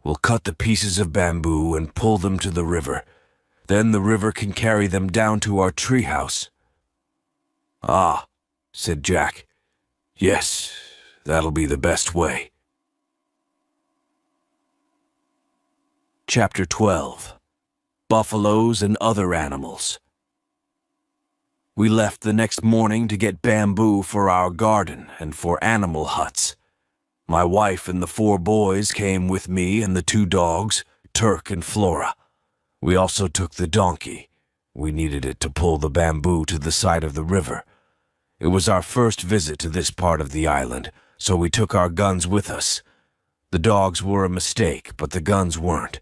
We'll cut the pieces of bamboo and pull them to the river. Then the river can carry them down to our treehouse." "Ah," said Jack. "Yes, that'll be the best way." Chapter 12. Buffaloes and Other Animals. We left the next morning to get bamboo for our garden and for animal huts. My wife and the 4 boys came with me and the 2 dogs, Turk and Flora. We also took the donkey. We needed it to pull the bamboo to the side of the river. It was our first visit to this part of the island, so we took our guns with us. The dogs were a mistake, but the guns weren't.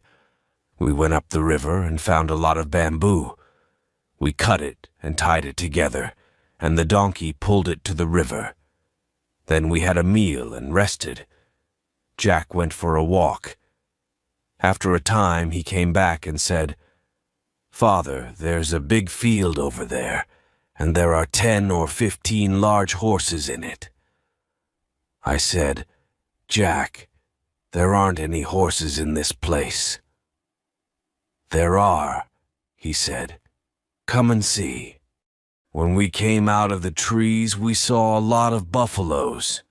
We went up the river and found a lot of bamboo. We cut it and tied it together, and the donkey pulled it to the river. Then we had a meal and rested. Jack went for a walk. After a time, he came back and said, "Father, there's a big field over there, and there are 10 or 15 large horses in it." I said, "Jack, there aren't any horses in this place." "There are," he said. "Come and see." When we came out of the trees, we saw a lot of buffaloes.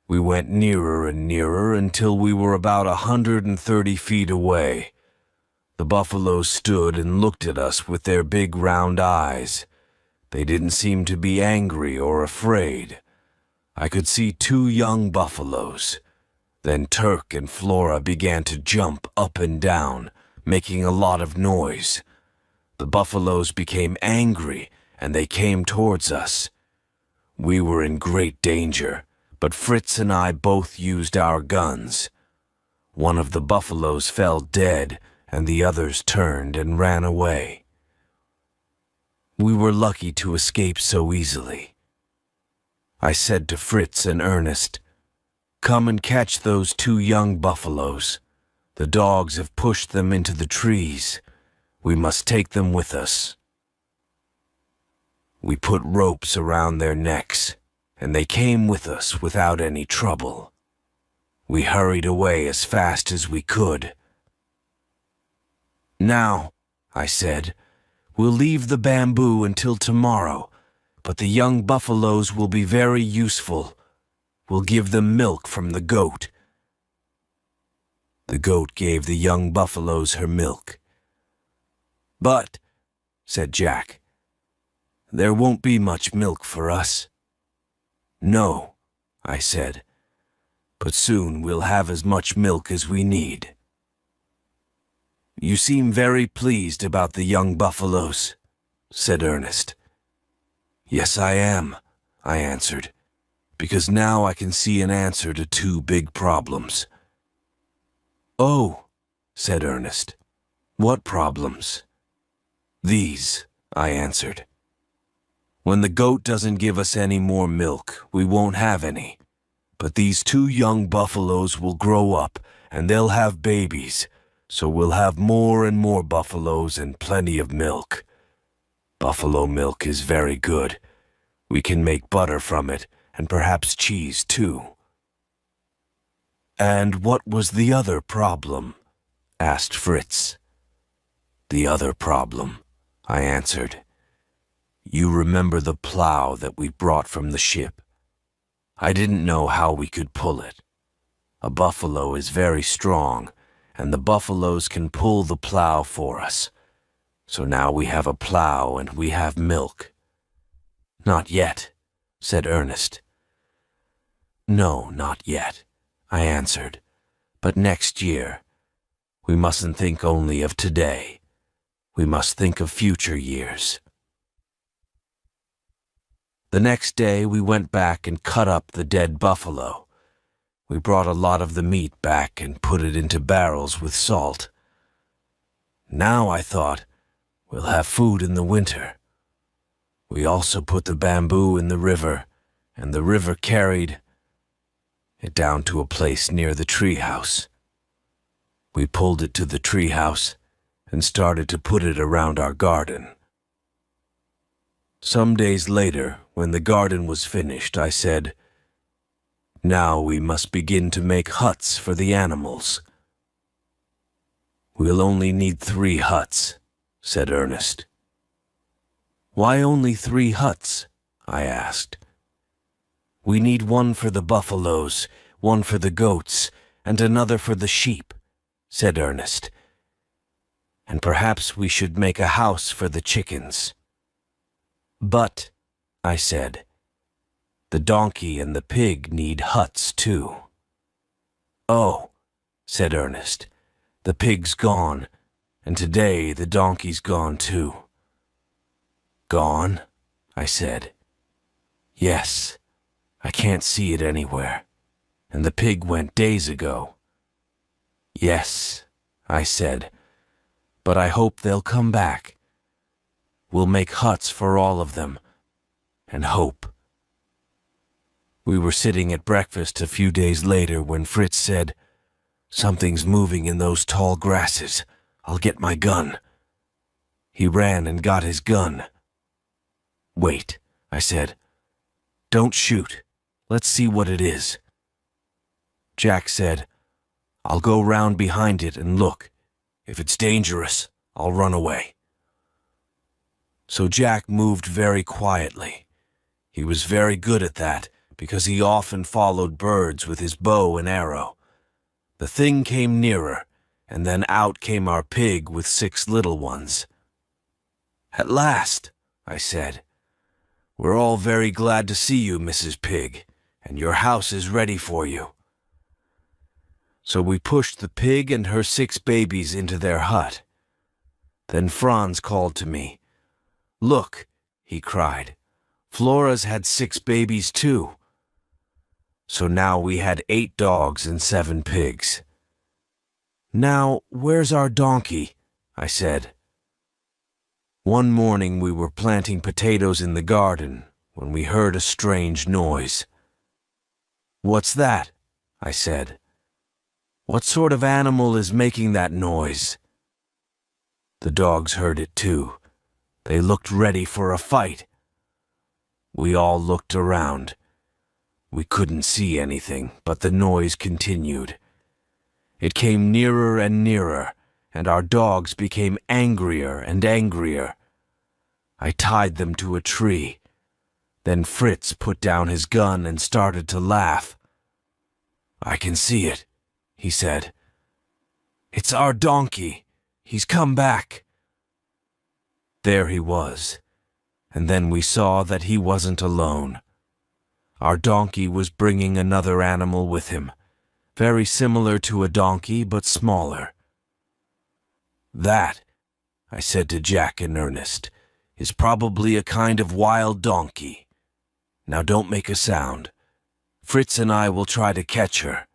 We went nearer and nearer until we were about 130 feet away. The buffaloes stood and looked at us with their big round eyes. They didn't seem to be angry or afraid. I could see 2 young buffaloes. Then Turk and Flora began to jump up and down, making a lot of noise. The buffaloes became angry and they came towards us. We were in great danger, but Fritz and I both used our guns. One of the buffaloes fell dead and the others turned and ran away. We were lucky to escape so easily. I said to Fritz and Ernest, "Come and catch those 2 young buffaloes. The dogs have pushed them into the trees. We must take them with us." We put ropes around their necks, and they came with us without any trouble. We hurried away as fast as we could. "Now," I said, "we'll leave the bamboo until tomorrow, but the young buffaloes will be very useful. We'll give them milk from the goat." The goat gave the young buffaloes her milk. "But," said Jack, "there won't be much milk for us." "No," I said, "but soon we'll have as much milk as we need." "You seem very pleased about the young buffaloes," said Ernest. "Yes, I am," I answered, "because now I can see an answer to 2 big problems." "Oh," said Ernest, "what problems?" "These," I answered. "When the goat doesn't give us any more milk, we won't have any. But these 2 young buffaloes will grow up, and they'll have babies, so we'll have more and more buffaloes and plenty of milk. Buffalo milk is very good. We can make butter from it, and perhaps cheese too." "And what was the other problem?" asked Fritz. "The other problem," I answered. "You remember the plow that we brought from the ship? I didn't know how we could pull it. A buffalo is very strong, and the buffaloes can pull the plow for us. So now we have a plow and we have milk." "Not yet," said Ernest. "No, not yet," I answered, "but next year. We mustn't think only of today. We must think of future years." The next day we went back and cut up the dead buffalo. We brought a lot of the meat back and put it into barrels with salt. Now, I thought, we'll have food in the winter. We also put the bamboo in the river, and the river carried it down to a place near the treehouse. We pulled it to the treehouse and started to put it around our garden. Some days later, when the garden was finished, I said, "Now we must begin to make huts for the animals." "We'll only need 3 huts," said Ernest. "Why only 3 huts?" I asked. "We need one for the buffaloes, one for the goats, and another for the sheep," said Ernest. "And perhaps we should make a house for the chickens." "But," I said, "the donkey and the pig need huts too." "Oh," said Ernest, "the pig's gone, and today the donkey's gone too." "Gone?" I said. "Yes, I can't see it anywhere, and the pig went days ago." "Yes," I said, "but I hope they'll come back. We'll make huts for all of them, and hope." We were sitting at breakfast a few days later when Fritz said, "Something's moving in those tall grasses. I'll get my gun." He ran and got his gun. "Wait," I said. "Don't shoot. Let's see what it is." Jack said, "I'll go round behind it and look. If it's dangerous, I'll run away." So Jack moved very quietly. He was very good at that because he often followed birds with his bow and arrow. The thing came nearer, and then out came our pig with 6 little ones. "At last," I said. "We're all very glad to see you, Mrs. Pig, and your house is ready for you." So we pushed the pig and her 6 babies into their hut. Then Franz called to me. "Look," he cried, "Flora's had 6 babies too." So now we had 8 dogs and 7 pigs. "Now, where's our donkey?" I said. One morning we were planting potatoes in the garden when we heard a strange noise. "What's that?" I said. "What sort of animal is making that noise?" The dogs heard it too. They looked ready for a fight. We all looked around. We couldn't see anything, but the noise continued. It came nearer and nearer, and our dogs became angrier and angrier. I tied them to a tree. Then Fritz put down his gun and started to laugh. "I can see it," he said. "It's our donkey. He's come back." There he was, and then we saw that he wasn't alone. Our donkey was bringing another animal with him, very similar to a donkey but smaller. "That," I said to Jack and Ernest, "is probably a kind of wild donkey. Now don't make a sound. Fritz and I will try to catch her."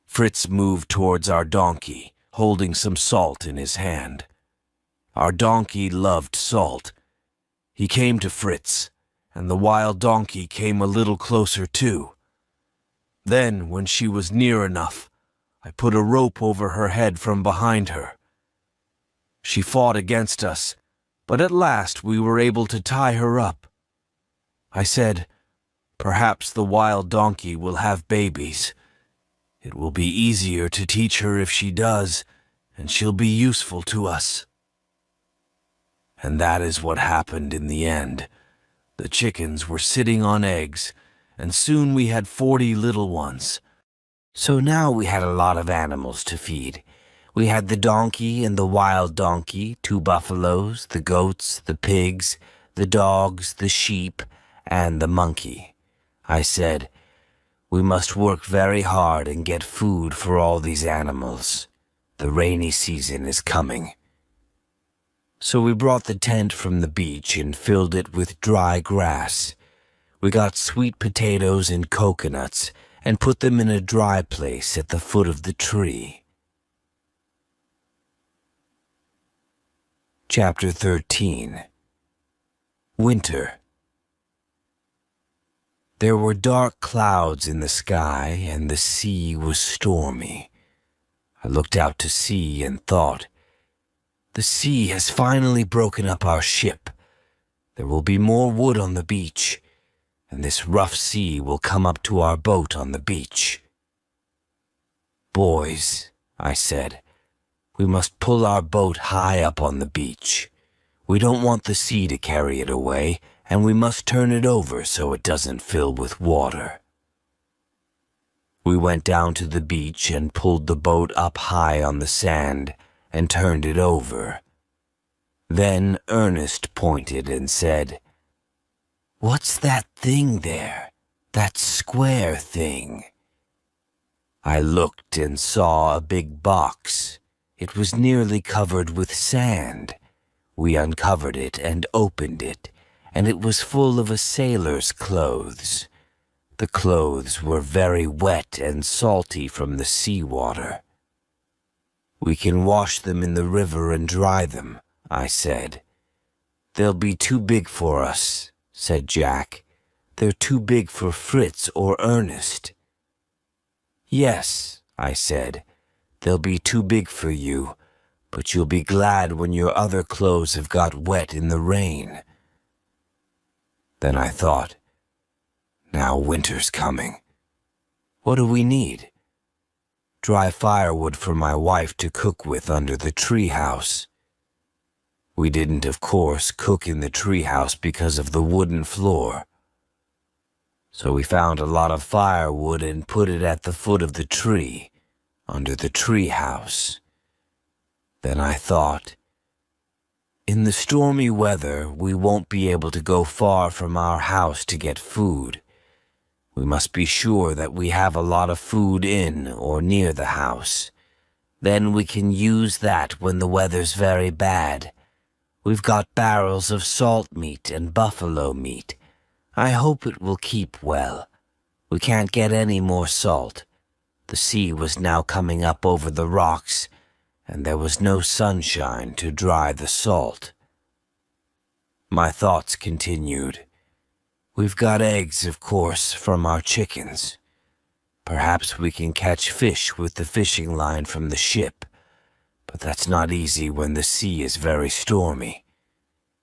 Fritz moved towards our donkey, holding some salt in his hand. Our donkey loved salt. He came to Fritz, and the wild donkey came a little closer too. Then, when she was near enough, I put a rope over her head from behind her. She fought against us, but at last we were able to tie her up. I said, "Perhaps the wild donkey will have babies. It will be easier to teach her if she does, and she'll be useful to us." And that is what happened in the end. The chickens were sitting on eggs, and soon we had 40 little ones. So now we had a lot of animals to feed. We had the donkey and the wild donkey, 2 buffaloes, the goats, the pigs, the dogs, the sheep, and the monkey. I said, "We must work very hard and get food for all these animals. The rainy season is coming." So we brought the tent from the beach and filled it with dry grass. We got sweet potatoes and coconuts and put them in a dry place at the foot of the tree. Chapter 13. Winter. There were dark clouds in the sky, and the sea was stormy. I looked out to sea and thought, "The sea has finally broken up our ship. There will be more wood on the beach, and this rough sea will come up to our boat on the beach." "Boys," I said, "we must pull our boat high up on the beach. We don't want the sea to carry it away, and we must turn it over so it doesn't fill with water." We went down to the beach and pulled the boat up high on the sand and turned it over. Then Ernest pointed and said, "What's that thing there? That square thing?" I looked and saw a big box. It was nearly covered with sand. We uncovered it and opened it, and it was full of a sailor's clothes. The clothes were very wet and salty from the seawater. "We can wash them in the river and dry them," I said. "They'll be too big for us," said Jack. "They're too big for Fritz or Ernest." "Yes," I said, "they'll be too big for you, but you'll be glad when your other clothes have got wet in the rain." Then I thought, now winter's coming. What do we need? Dry firewood for my wife to cook with under the treehouse. We didn't, of course, cook in the treehouse because of the wooden floor. So we found a lot of firewood and put it at the foot of the tree, under the tree house. Then I thought, in the stormy weather, we won't be able to go far from our house to get food. We must be sure that we have a lot of food in or near the house. Then we can use that when the weather's very bad. We've got barrels of salt meat and buffalo meat. I hope it will keep well. We can't get any more salt. The sea was now coming up over the rocks, and there was no sunshine to dry the salt. My thoughts continued. We've got eggs, of course, from our chickens. Perhaps we can catch fish with the fishing line from the ship, but that's not easy when the sea is very stormy.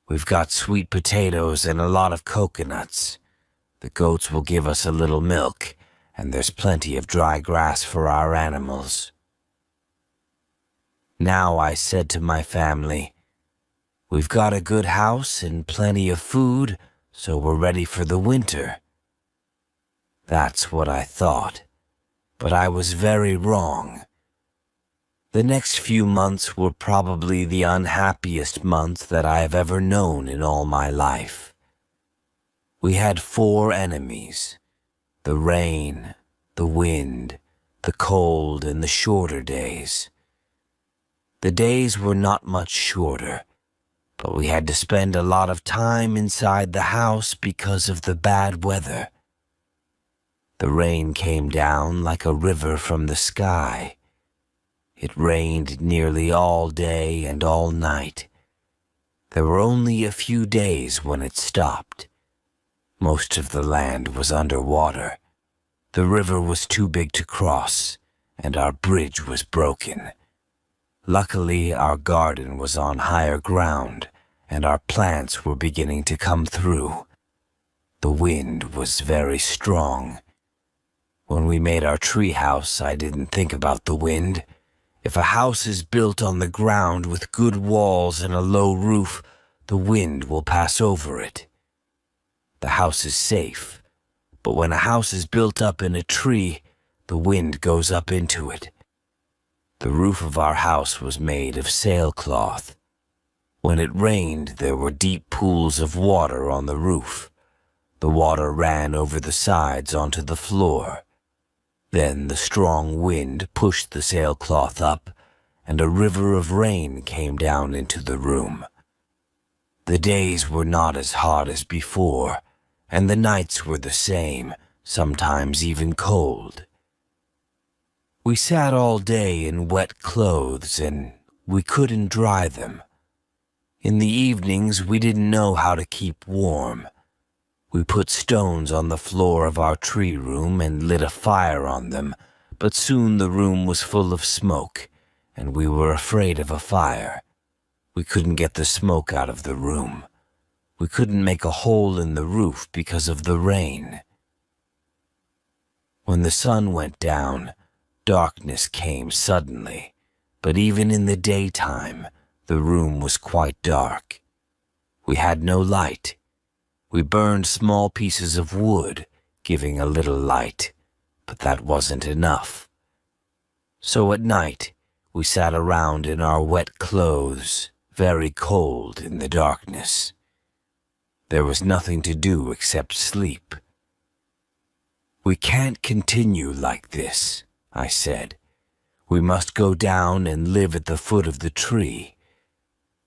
We've got sweet potatoes and a lot of coconuts. The goats will give us a little milk, and there's plenty of dry grass for our animals. Now I said to my family, we've got a good house and plenty of food, so we're ready for the winter. That's what I thought, but I was very wrong. The next few months were probably the unhappiest months that I have ever known in all my life. We had 4 enemies: the rain, the wind, the cold, and the shorter days. The days were not much shorter, but we had to spend a lot of time inside the house because of the bad weather. The rain came down like a river from the sky. It rained nearly all day and all night. There were only a few days when it stopped. Most of the land was under water. The river was too big to cross, and our bridge was broken. Luckily, our garden was on higher ground, and our plants were beginning to come through. The wind was very strong. When we made our tree house, I didn't think about the wind. If a house is built on the ground with good walls and a low roof, the wind will pass over it. The house is safe, but when a house is built up in a tree, the wind goes up into it. The roof of our house was made of sailcloth. When it rained, there were deep pools of water on the roof. The water ran over the sides onto the floor. Then the strong wind pushed the sailcloth up, and a river of rain came down into the room. The days were not as hot as before, and the nights were the same, sometimes even cold. We sat all day in wet clothes, and we couldn't dry them. In the evenings, we didn't know how to keep warm. We put stones on the floor of our tree room and lit a fire on them, but soon the room was full of smoke, and we were afraid of a fire. We couldn't get the smoke out of the room. We couldn't make a hole in the roof because of the rain. When the sun went down, darkness came suddenly, but even in the daytime, the room was quite dark. We had no light. We burned small pieces of wood, giving a little light, but that wasn't enough. So at night, we sat around in our wet clothes, very cold in the darkness. There was nothing to do except sleep. We can't continue like this, I said. We must go down and live at the foot of the tree.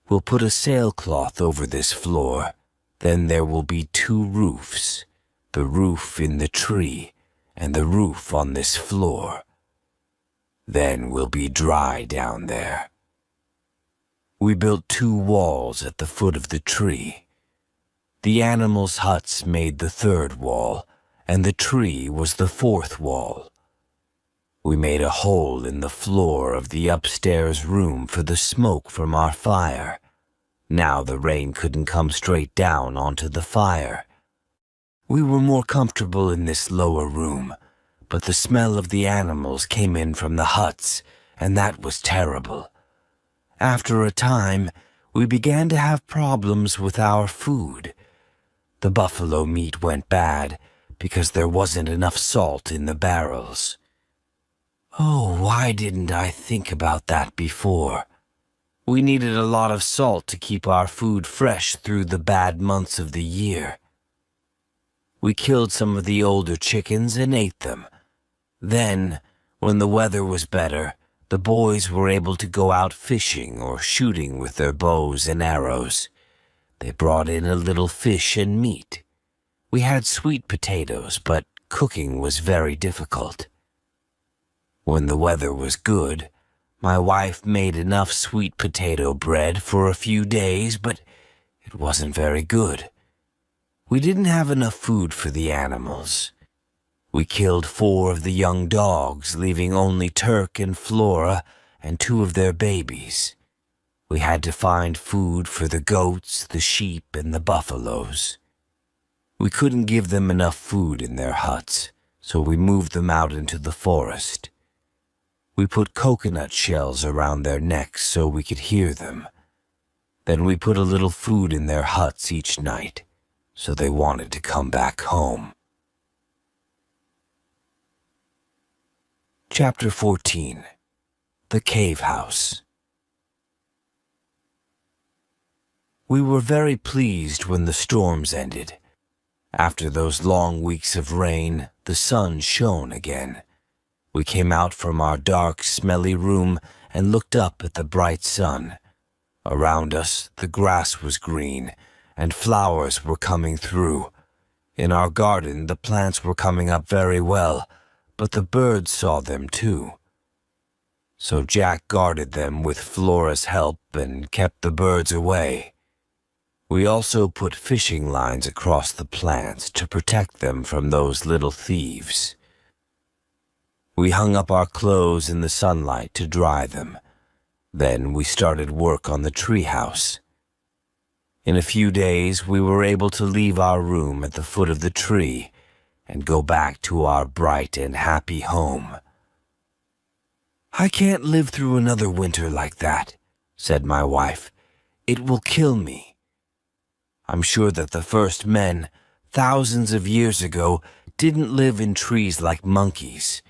We'll put a sailcloth over this floor. Then there will be 2 roofs, the roof in the tree and the roof on this floor. Then we'll be dry down there. We built 2 walls at the foot of the tree. The animals' huts made the 3rd wall, and the tree was the 4th wall. We made a hole in the floor of the upstairs room for the smoke from our fire. Now the rain couldn't come straight down onto the fire. We were more comfortable in this lower room, but the smell of the animals came in from the huts, and that was terrible. After a time, we began to have problems with our food. The buffalo meat went bad because there wasn't enough salt in the barrels. Oh, why didn't I think about that before? We needed a lot of salt to keep our food fresh through the bad months of the year. We killed some of the older chickens and ate them. Then, when the weather was better, the boys were able to go out fishing or shooting with their bows and arrows. They brought in a little fish and meat. We had sweet potatoes, but cooking was very difficult. When the weather was good, my wife made enough sweet potato bread for a few days, but it wasn't very good. We didn't have enough food for the animals. We killed 4 of the young dogs, leaving only Turk and Flora and 2 of their babies. We had to find food for the goats, the sheep, and the buffaloes. We couldn't give them enough food in their huts, so we moved them out into the forest. We put coconut shells around their necks so we could hear them. Then we put a little food in their huts each night, so they wanted to come back home. Chapter 14. The Cave House. We were very pleased when the storms ended. After those long weeks of rain, the sun shone again. We came out from our dark, smelly room and looked up at the bright sun. Around us, the grass was green, and flowers were coming through. In our garden, the plants were coming up very well, but the birds saw them too. So Jack guarded them with Flora's help and kept the birds away. We also put fishing lines across the plants to protect them from those little thieves. We hung up our clothes in the sunlight to dry them. Then we started work on the treehouse. In a few days, we were able to leave our room at the foot of the tree and go back to our bright and happy home. "I can't live through another winter like that," said my wife. "It will kill me. I'm sure that the first men, thousands of years ago, didn't live in trees like monkeys.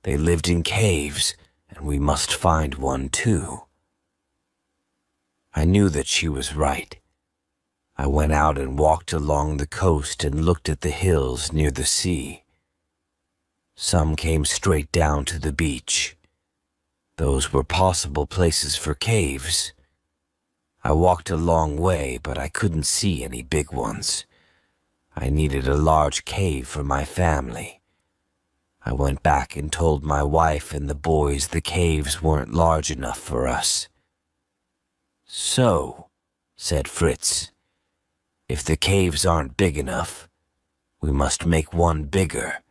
They lived in caves, and we must find one too." I knew that she was right. I went out and walked along the coast and looked at the hills near the sea. Some came straight down to the beach. Those were possible places for caves. I walked a long way, but I couldn't see any big ones. I needed a large cave for my family. I went back and told my wife and the boys the caves weren't large enough for us. "So," said Fritz, "if the caves aren't big enough, we must make one bigger."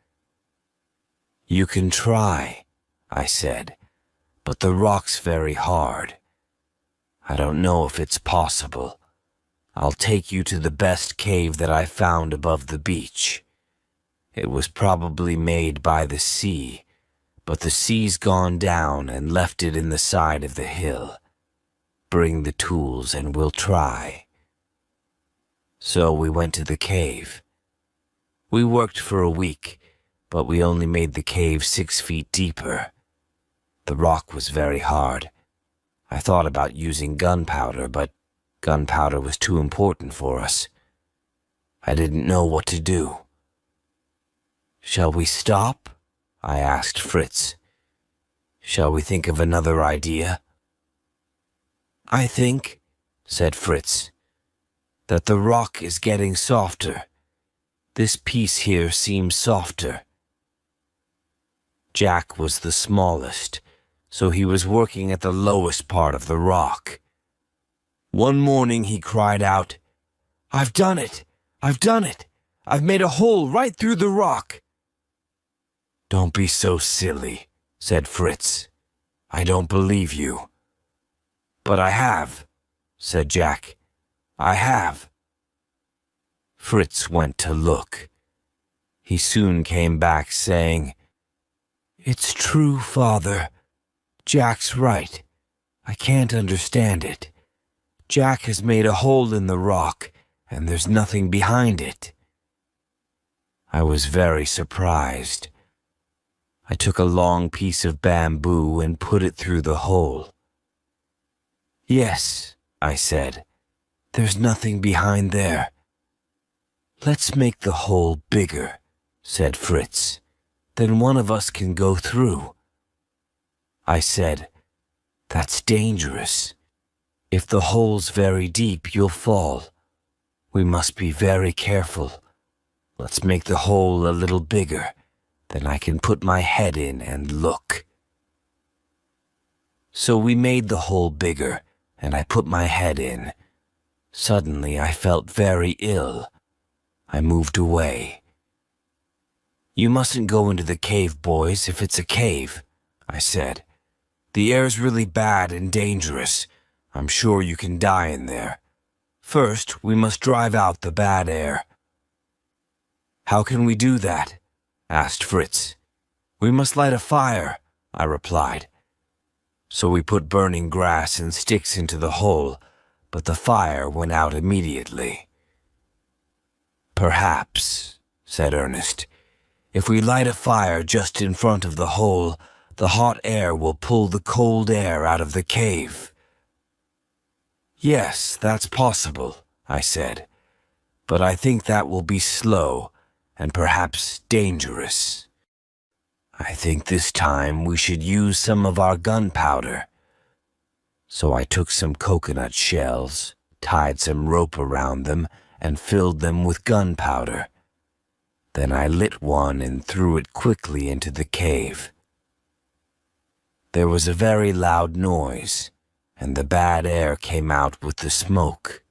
"You can try," I said, "but the rock's very hard. I don't know if it's possible. I'll take you to the best cave that I found above the beach. It was probably made by the sea, but the sea's gone down and left it in the side of the hill. Bring the tools and we'll try." So we went to the cave. We worked for a week, but we only made the cave 6 feet deeper. The rock was very hard. I thought about using gunpowder, but gunpowder was too important for us. I didn't know what to do. "Shall we stop?" I asked Fritz. "Shall we think of another idea?" "I think," said Fritz, "that the rock is getting softer. This piece here seems softer." Jack was the smallest, so he was working at the lowest part of the rock. One morning he cried out, "I've done it! I've done it! I've made a hole right through the rock!" "Don't be so silly," said Fritz. "I don't believe you." "But I have," said Jack. "I have." Fritz went to look. He soon came back saying, "It's true, Father. Jack's right. I can't understand it. Jack has made a hole in the rock, and there's nothing behind it." I was very surprised. I took a long piece of bamboo and put it through the hole. "Yes," I said, "there's nothing behind there." "Let's make the hole bigger," said Fritz. "Then one of us can go through." I said, "That's dangerous. If the hole's very deep, you'll fall. We must be very careful. Let's make the hole a little bigger. Then I can put my head in and look." So we made the hole bigger, and I put my head in. Suddenly I felt very ill. I moved away. "You mustn't go into the cave, boys, if it's a cave," I said. "The air's really bad and dangerous. I'm sure you can die in there. First, we must drive out the bad air." "How can we do that?" asked Fritz. "We must light a fire," I replied. So we put burning grass and sticks into the hole, but the fire went out immediately. "Perhaps," said Ernest, "if we light a fire just in front of the hole, the hot air will pull the cold air out of the cave." "Yes, that's possible," I said, "but I think that will be slow and perhaps dangerous. I think this time we should use some of our gunpowder." So I took some coconut shells, tied some rope around them, and filled them with gunpowder. Then I lit one and threw it quickly into the cave. There was a very loud noise, and the bad air came out with the smoke.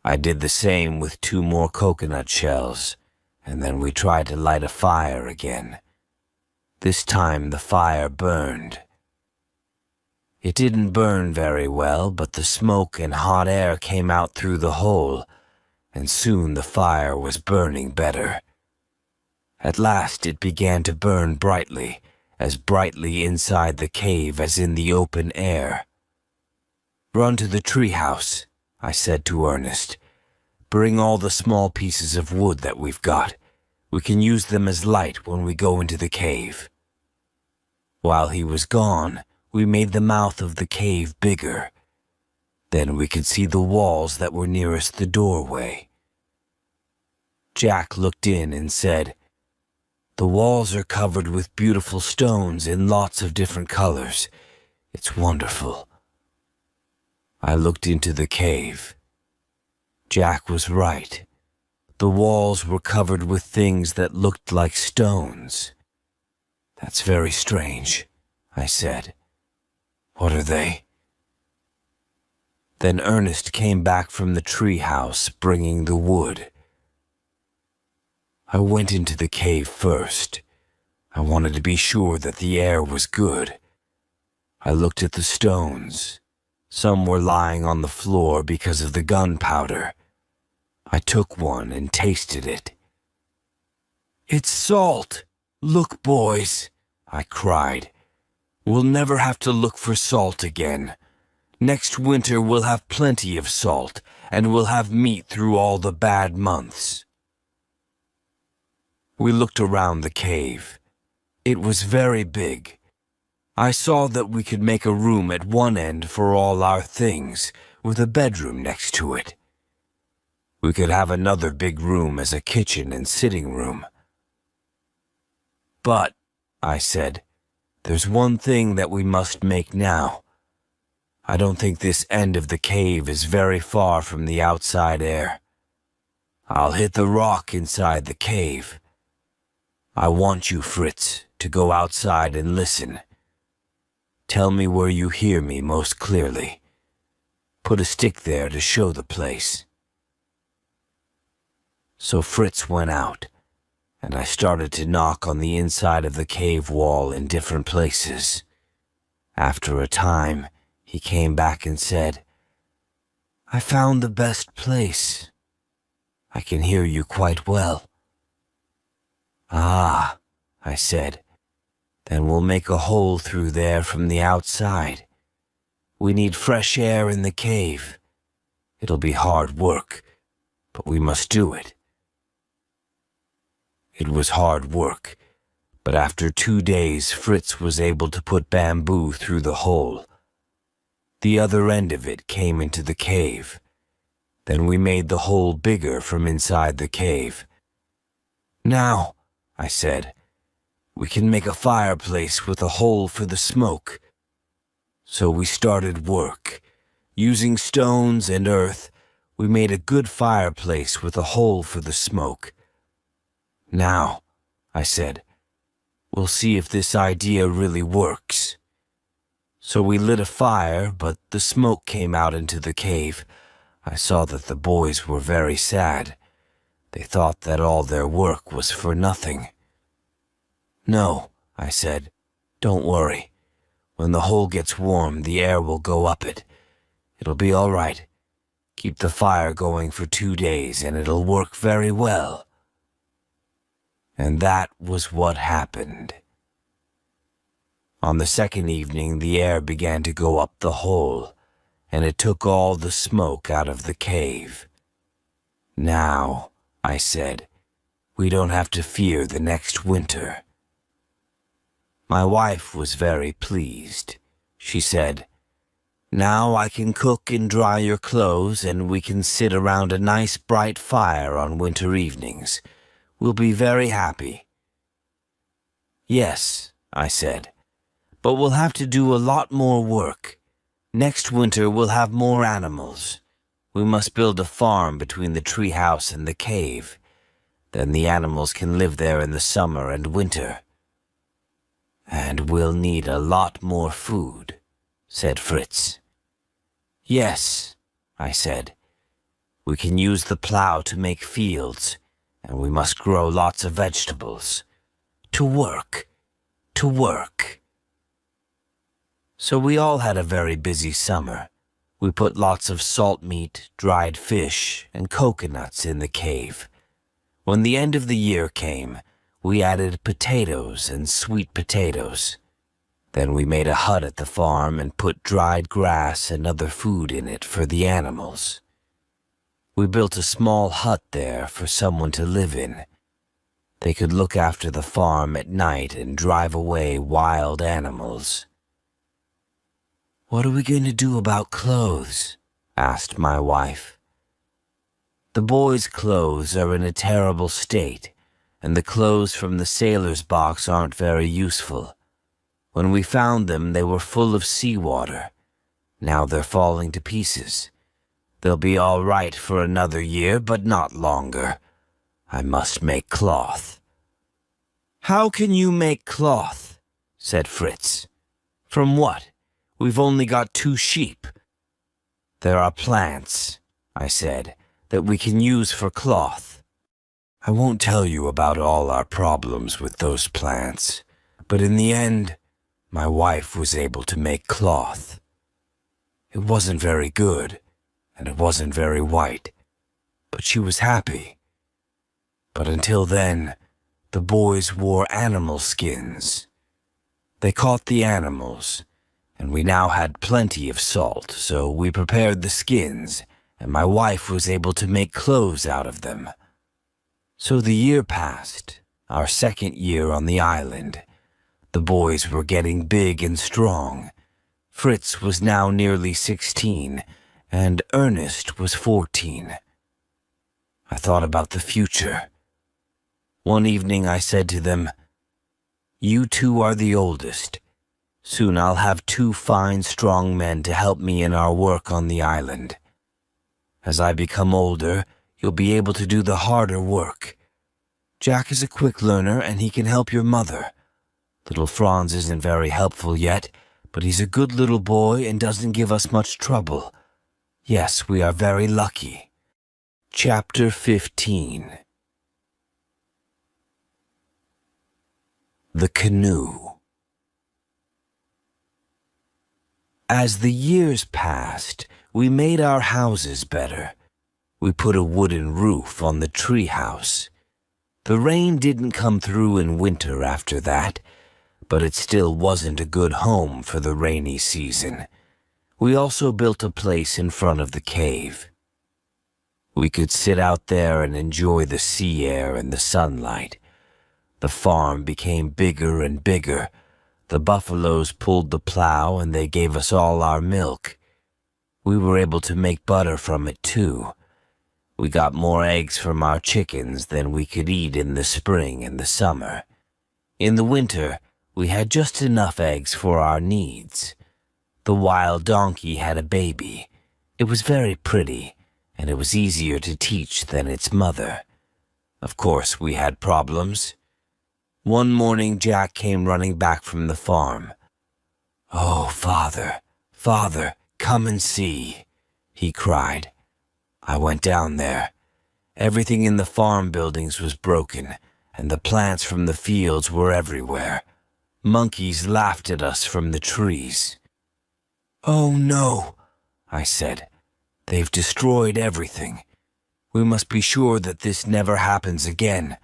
I did the same with 2 more coconut shells, and then we tried to light a fire again. This time the fire burned. It didn't burn very well, but the smoke and hot air came out through the hole, and soon the fire was burning better. At last it began to burn brightly, as brightly inside the cave as in the open air. "Run to the treehouse," I said to Ernest. "Bring all the small pieces of wood that we've got. We can use them as light when we go into the cave." While he was gone, we made the mouth of the cave bigger. Then we could see the walls that were nearest the doorway. Jack looked in and said, "The walls are covered with beautiful stones in lots of different colors. It's wonderful." I looked into the cave. Jack was right. The walls were covered with things that looked like stones. "That's very strange," I said. "What are they?" Then Ernest came back from the treehouse bringing the wood. I went into the cave first. I wanted to be sure that the air was good. I looked at the stones. Some were lying on the floor because of the gunpowder. I took one and tasted it. "It's salt! Look, boys!" I cried. "We'll never have to look for salt again. Next winter we'll have plenty of salt, and we'll have meat through all the bad months." We looked around the cave. It was very big. I saw that we could make a room at one end for all our things, with a bedroom next to it. We could have another big room as a kitchen and sitting room. "But," I said, "there's one thing that we must make now. I don't think this end of the cave is very far from the outside air. I'll hit the rock inside the cave. I want you, Fritz, to go outside and listen. Tell me where you hear me most clearly. Put a stick there to show the place." So Fritz went out, and I started to knock on the inside of the cave wall in different places. After a time, he came back and said, "I found the best place. I can hear you quite well." "Ah," I said, "then we'll make a hole through there from the outside. We need fresh air in the cave. It'll be hard work, but we must do it." It was hard work, but after 2 days Fritz was able to put bamboo through the hole. The other end of it came into the cave. Then we made the hole bigger from inside the cave. "Now," I said, "we can make a fireplace with a hole for the smoke." So we started work. Using stones and earth, we made a good fireplace with a hole for the smoke. "Now," I said, "we'll see if this idea really works." So we lit a fire, but the smoke came out into the cave. I saw that the boys were very sad. They thought that all their work was for nothing. "No," I said, "don't worry. When the hole gets warm, the air will go up it. It'll be all right. Keep the fire going for 2 days and it'll work very well." And that was what happened. On the second evening, the air began to go up the hole, and it took all the smoke out of the cave. "Now," I said, "we don't have to fear the next winter." My wife was very pleased. She said, "Now I can cook and dry your clothes, and we can sit around a nice bright fire on winter evenings. We'll be very happy." "Yes," I said, "but we'll have to do a lot more work. Next winter we'll have more animals. We must build a farm between the treehouse and the cave. Then the animals can live there in the summer and winter." "And we'll need a lot more food," said Fritz. "Yes," I said, "we can use the plow to make fields, and we must grow lots of vegetables. To work, to work." So we all had a very busy summer. We put lots of salt meat, dried fish, and coconuts in the cave. When the end of the year came, we added potatoes and sweet potatoes. Then we made a hut at the farm and put dried grass and other food in it for the animals. We built a small hut there for someone to live in. They could look after the farm at night and drive away wild animals. "What are we going to do about clothes?" asked my wife. "The boys' clothes are in a terrible state, and the clothes from the sailor's box aren't very useful. When we found them, they were full of seawater. Now they're falling to pieces. They'll be all right for another year, but not longer. I must make cloth." "How can you make cloth?" said Fritz. "From what? We've only got 2 sheep." "There are plants," I said, "that we can use for cloth. I won't tell you about all our problems with those plants, but in the end, my wife was able to make cloth. It wasn't very good, and it wasn't very white, but she was happy. But until then, the boys wore animal skins. They caught the animals, and we now had plenty of salt, so we prepared the skins, and my wife was able to make clothes out of them. So the year passed, our second year on the island. The boys were getting big and strong. Fritz was now nearly 16, and Ernest was 14. I thought about the future. One evening I said to them, "You 2 are the oldest. Soon I'll have 2 fine, strong men to help me in our work on the island. As I become older, you'll be able to do the harder work. Jack is a quick learner and he can help your mother. Little Franz isn't very helpful yet, but he's a good little boy and doesn't give us much trouble. Yes, we are very lucky." Chapter 15. The Canoe. As the years passed, we made our houses better. We put a wooden roof on the treehouse. The rain didn't come through in winter after that, but it still wasn't a good home for the rainy season. We also built a place in front of the cave. We could sit out there and enjoy the sea air and the sunlight. The farm became bigger and bigger. The buffaloes pulled the plow and they gave us all our milk. We were able to make butter from it too. We got more eggs from our chickens than we could eat in the spring and the summer. In the winter, we had just enough eggs for our needs. The wild donkey had a baby. It was very pretty, and it was easier to teach than its mother. Of course, we had problems. One morning, Jack came running back from the farm. "Oh, Father, Father, come and see," he cried. I went down there. Everything in the farm buildings was broken, and the plants from the fields were everywhere. Monkeys laughed at us from the trees. "Oh no," I said. "They've destroyed everything. We must be sure that this never happens again."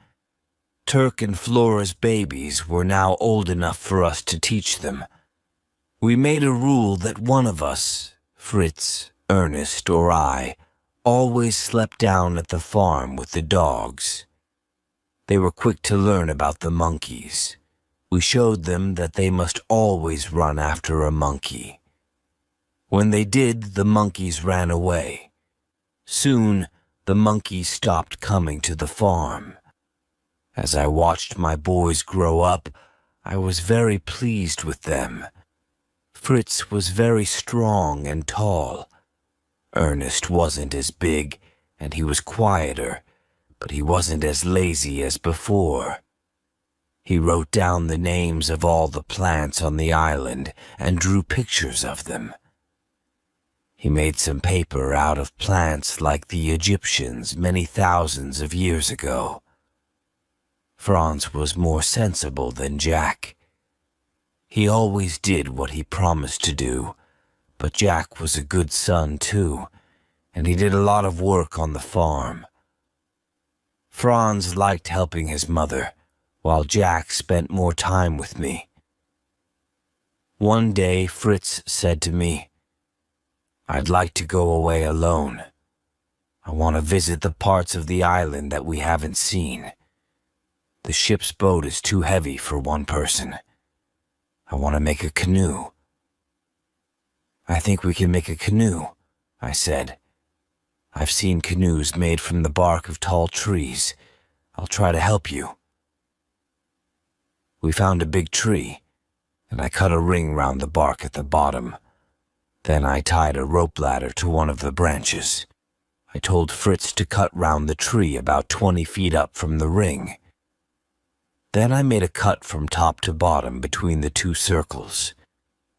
Turk and Flora's babies were now old enough for us to teach them. We made a rule that one of us, Fritz, Ernest, or I, always slept down at the farm with the dogs. They were quick to learn about the monkeys. We showed them that they must always run after a monkey. When they did, the monkeys ran away. Soon, the monkeys stopped coming to the farm. As I watched my boys grow up, I was very pleased with them. Fritz was very strong and tall. Ernest wasn't as big, and he was quieter, but he wasn't as lazy as before. He wrote down the names of all the plants on the island and drew pictures of them. He made some paper out of plants like the Egyptians many thousands of years ago. Franz was more sensible than Jack. He always did what he promised to do, but Jack was a good son too, and he did a lot of work on the farm. Franz liked helping his mother, while Jack spent more time with me. One day, Fritz said to me, "I'd like to go away alone. I want to visit the parts of the island that we haven't seen. The ship's boat is too heavy for one person. I want to make a canoe." "I think we can make a canoe," I said. "I've seen canoes made from the bark of tall trees. I'll try to help you." We found a big tree, and I cut a ring round the bark at the bottom. Then I tied a rope ladder to one of the branches. I told Fritz to cut round the tree about 20 feet up from the ring. Then I made a cut from top to bottom between the two circles.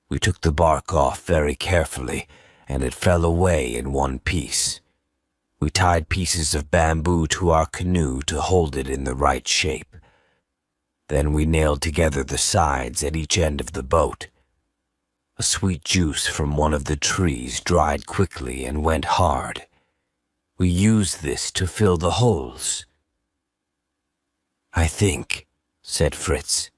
We took the bark off very carefully, and it fell away in one piece. We tied pieces of bamboo to our canoe to hold it in the right shape. Then we nailed together the sides at each end of the boat. A sweet juice from one of the trees dried quickly and went hard. We used this to fill the holes. "I think," said Fritz,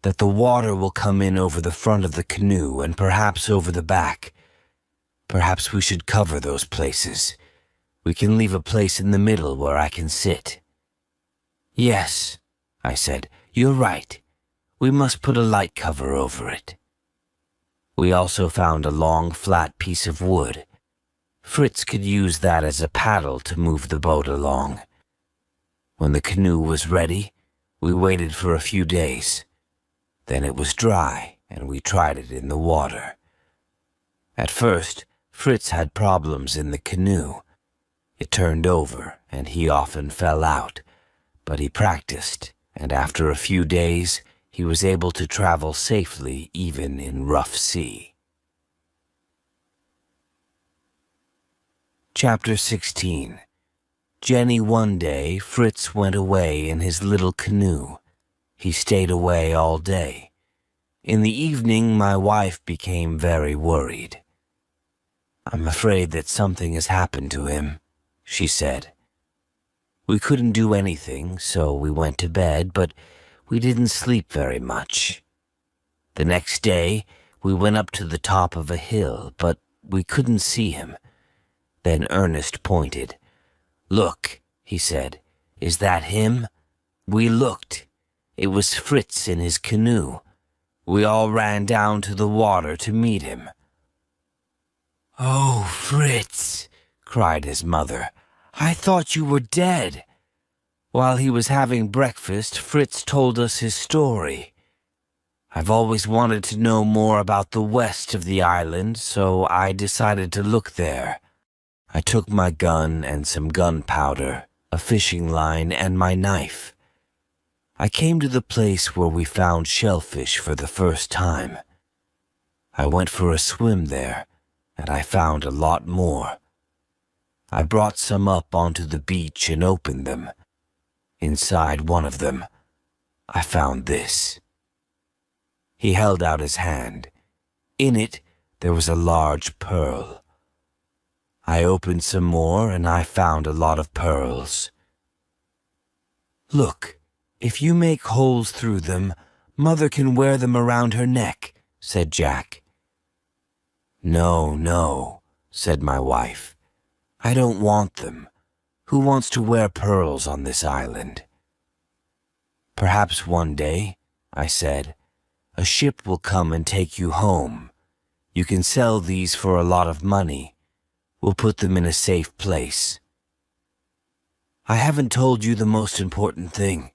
"that the water will come in over the front of the canoe and perhaps over the back. Perhaps we should cover those places. We can leave a place in the middle where I can sit." "Yes," I said, "you're right. We must put a light cover over it." We also found a long, flat piece of wood. Fritz could use that as a paddle to move the boat along. When the canoe was ready, we waited for a few days. Then it was dry, and we tried it in the water. At first, Fritz had problems in the canoe. It turned over, and he often fell out, but he practiced, and after a few days, he was able to travel safely even in rough sea. Chapter 16. Jenny one day, Fritz went away in his little canoe. He stayed away all day. In the evening, my wife became very worried. "I'm afraid that something has happened to him," she said. We couldn't do anything, so we went to bed, but we didn't sleep very much. The next day, we went up to the top of a hill, but we couldn't see him. Then Ernest pointed. "Look," he said, "is that him?" We looked. It was Fritz in his canoe. We all ran down to the water to meet him. "Oh, Fritz," cried his mother. "I thought you were dead." While he was having breakfast, Fritz told us his story. I've always wanted to know more about the west of the island, so I decided to look there. I took my gun and some gunpowder, a fishing line, and my knife. I came to the place where we found shellfish for the first time. I went for a swim there, and I found a lot more. I brought some up onto the beach and opened them. Inside one of them, I found this. He held out his hand. In it, there was a large pearl. I opened some more and I found a lot of pearls. "Look, if you make holes through them, Mother can wear them around her neck," said Jack. "No, no," said my wife. "I don't want them. Who wants to wear pearls on this island?" "Perhaps one day," I said, "a ship will come and take you home. You can sell these for a lot of money. We'll put them in a safe place." "I haven't told you the most important thing,"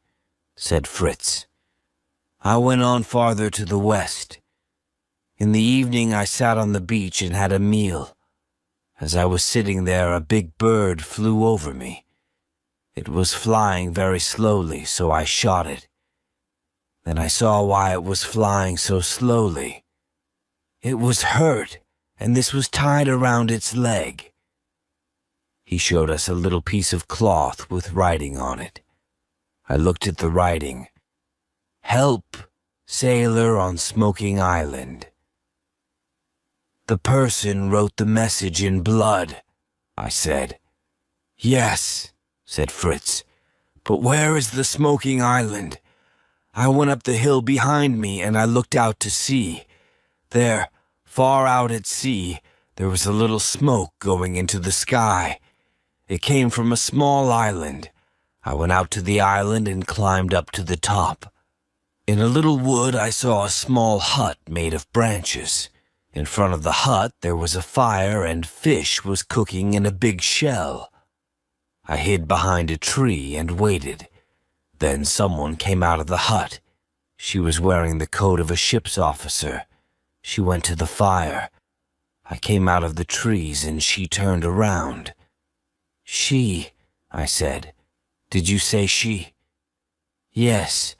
said Fritz. "I went on farther to the west. In the evening I sat on the beach and had a meal. As I was sitting there, a big bird flew over me. It was flying very slowly, so I shot it. Then I saw why it was flying so slowly. It was hurt, and this was tied around its leg." He showed us a little piece of cloth with writing on it. I looked at the writing. "Help, sailor on Smoking Island." "The person wrote the message in blood," I said. "Yes," said Fritz, "but where is the Smoking Island? I went up the hill behind me and I looked out to sea. There, far out at sea, there was a little smoke going into the sky. It came from a small island. I went out to the island and climbed up to the top. In a little wood I saw a small hut made of branches. In front of the hut there was a fire and fish was cooking in a big shell. I hid behind a tree and waited. Then someone came out of the hut. She was wearing the coat of a ship's officer. She went to the fire. I came out of the trees and she turned around." "She," I said. "Did you say she?" "Yes,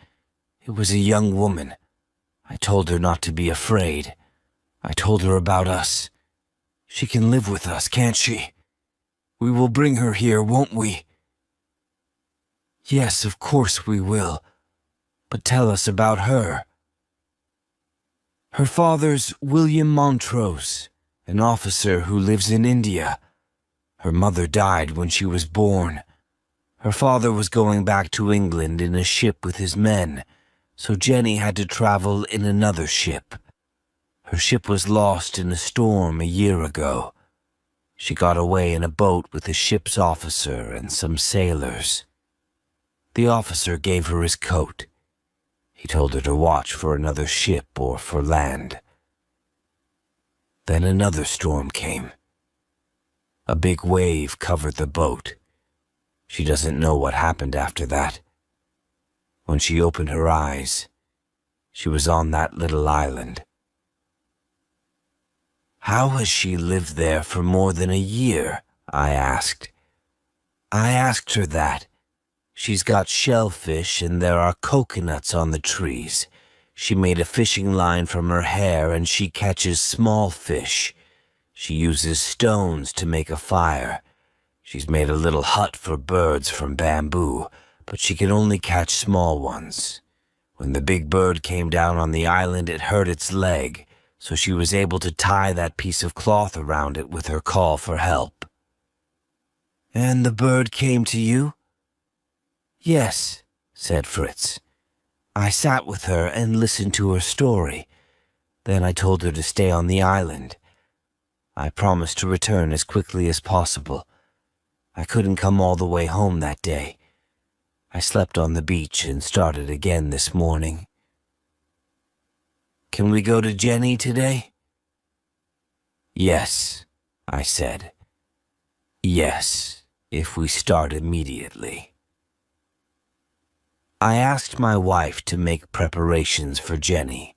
it was a young woman. I told her not to be afraid. I told her about us. She can live with us, can't she? We will bring her here, won't we?" "Yes, of course we will. But tell us about her." "Her father's William Montrose, an officer who lives in India. Her mother died when she was born. Her father was going back to England in a ship with his men, so Jenny had to travel in another ship. Her ship was lost in a storm a year ago. She got away in a boat with the ship's officer and some sailors. The officer gave her his coat. He told her to watch for another ship or for land. Then another storm came. A big wave covered the boat. She doesn't know what happened after that. When she opened her eyes, she was on that little island." "How has she lived there for more than a year?" I asked. "I asked her that. She's got shellfish and there are coconuts on the trees. She made a fishing line from her hair and she catches small fish. She uses stones to make a fire. She's made a little hut for birds from bamboo, but she can only catch small ones. When the big bird came down on the island, it hurt its leg, so she was able to tie that piece of cloth around it with her call for help." "And the bird came to you?" "Yes," said Fritz. "I sat with her and listened to her story. Then I told her to stay on the island. I promised to return as quickly as possible. I couldn't come all the way home that day. I slept on the beach and started again this morning. Can we go to Jenny today? Yes, I said. Yes, if we start immediately. I asked my wife to make preparations for Jenny.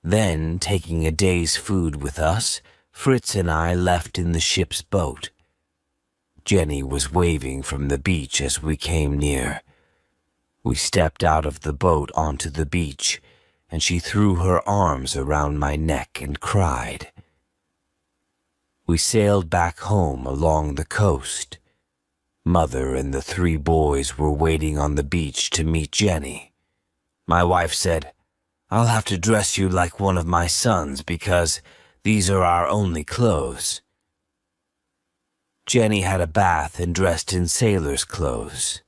Then, taking a day's food with us, Fritz and I left in the ship's boat. Jenny was waving from the beach as we came near. We stepped out of the boat onto the beach, and she threw her arms around my neck and cried. We sailed back home along the coast. Mother and the 3 boys were waiting on the beach to meet Jenny. My wife said, "I'll have to dress you like one of my sons because these are our only clothes." Jenny had a bath and dressed in sailor's clothes.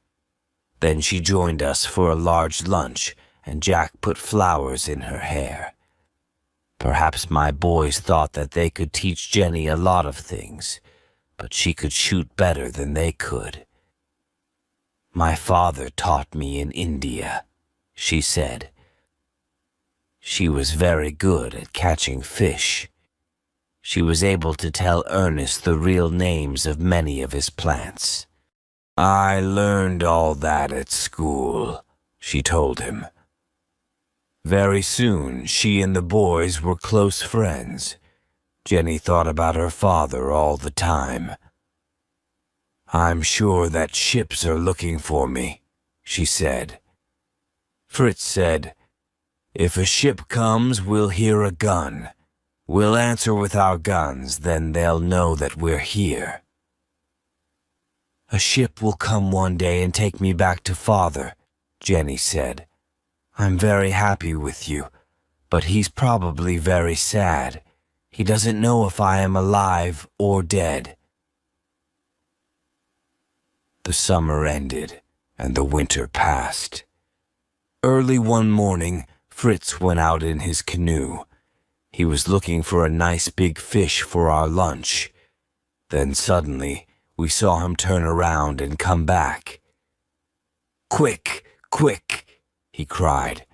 Then she joined us for a large lunch, and Jack put flowers in her hair. Perhaps my boys thought that they could teach Jenny a lot of things, but she could shoot better than they could. "My father taught me in India," she said. She was very good at catching fish. She was able to tell Ernest the real names of many of his plants. "I learned all that at school," she told him. Very soon, she and the boys were close friends. Jenny thought about her father all the time. "I'm sure that ships are looking for me," she said. Fritz said, "If a ship comes, we'll hear a gun. We'll answer with our guns, then they'll know that we're here." "A ship will come one day and take me back to Father," Jenny said. "I'm very happy with you, but he's probably very sad. He doesn't know if I am alive or dead." The summer ended, and the winter passed. Early one morning, Fritz went out in his canoe. He was looking for a nice big fish for our lunch. Then suddenly, we saw him turn around and come back. "Quick, quick," he cried.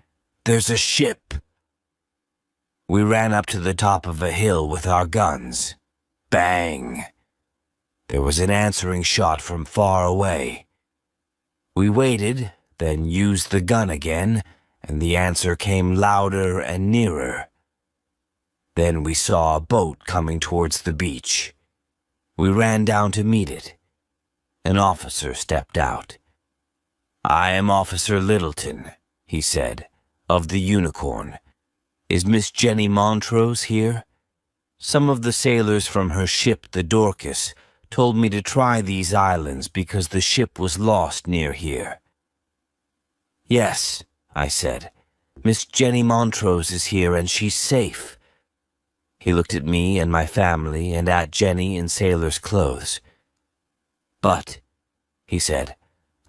"There's a ship." We ran up to the top of a hill with our guns. Bang! There was an answering shot from far away. We waited, then used the gun again, and the answer came louder and nearer. Then we saw a boat coming towards the beach. We ran down to meet it. An officer stepped out. "I am Officer Littleton," he said, "of the Unicorn. Is Miss Jenny Montrose here? Some of the sailors from her ship, the Dorcas, told me to try these islands because the ship was lost near here." "Yes," I said. "Miss Jenny Montrose is here and she's safe." He looked at me and my family and at Jenny in sailor's clothes. "But," he said,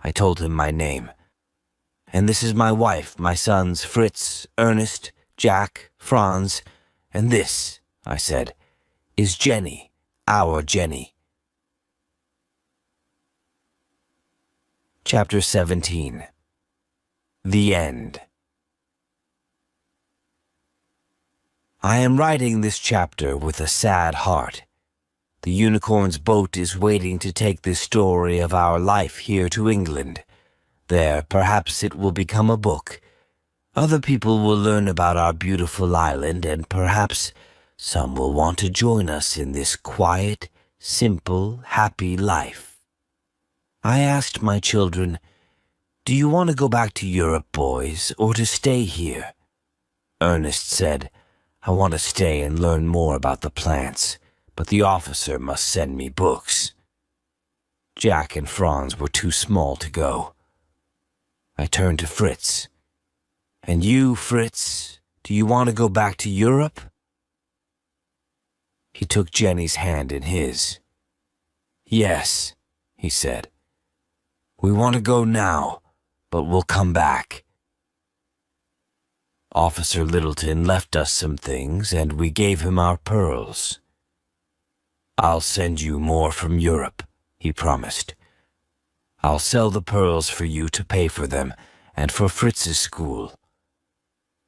I told him my name. "And this is my wife, my sons Fritz, Ernest, Jack, Franz, and this," I said, "is Jenny, our Jenny." Chapter 17. The End. I am writing this chapter with a sad heart. The Unicorn's boat is waiting to take this story of our life here to England. There, perhaps it will become a book. Other people will learn about our beautiful island, and perhaps some will want to join us in this quiet, simple, happy life. I asked my children, "Do you want to go back to Europe, boys, or to stay here?" Ernest said, "I want to stay and learn more about the plants, but the officer must send me books." Jack and Franz were too small to go. I turned to Fritz. "And you, Fritz, do you want to go back to Europe?" He took Jenny's hand in his. "Yes," he said. "We want to go now, but we'll come back." Officer Littleton left us some things, and we gave him our pearls. "I'll send you more from Europe," he promised. I'll sell the pearls for you to pay for them and for Fritz's school.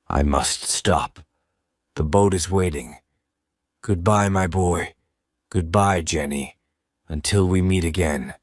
I must stop. The boat is waiting. Goodbye, my boy. Goodbye, Jenny. Until we meet again.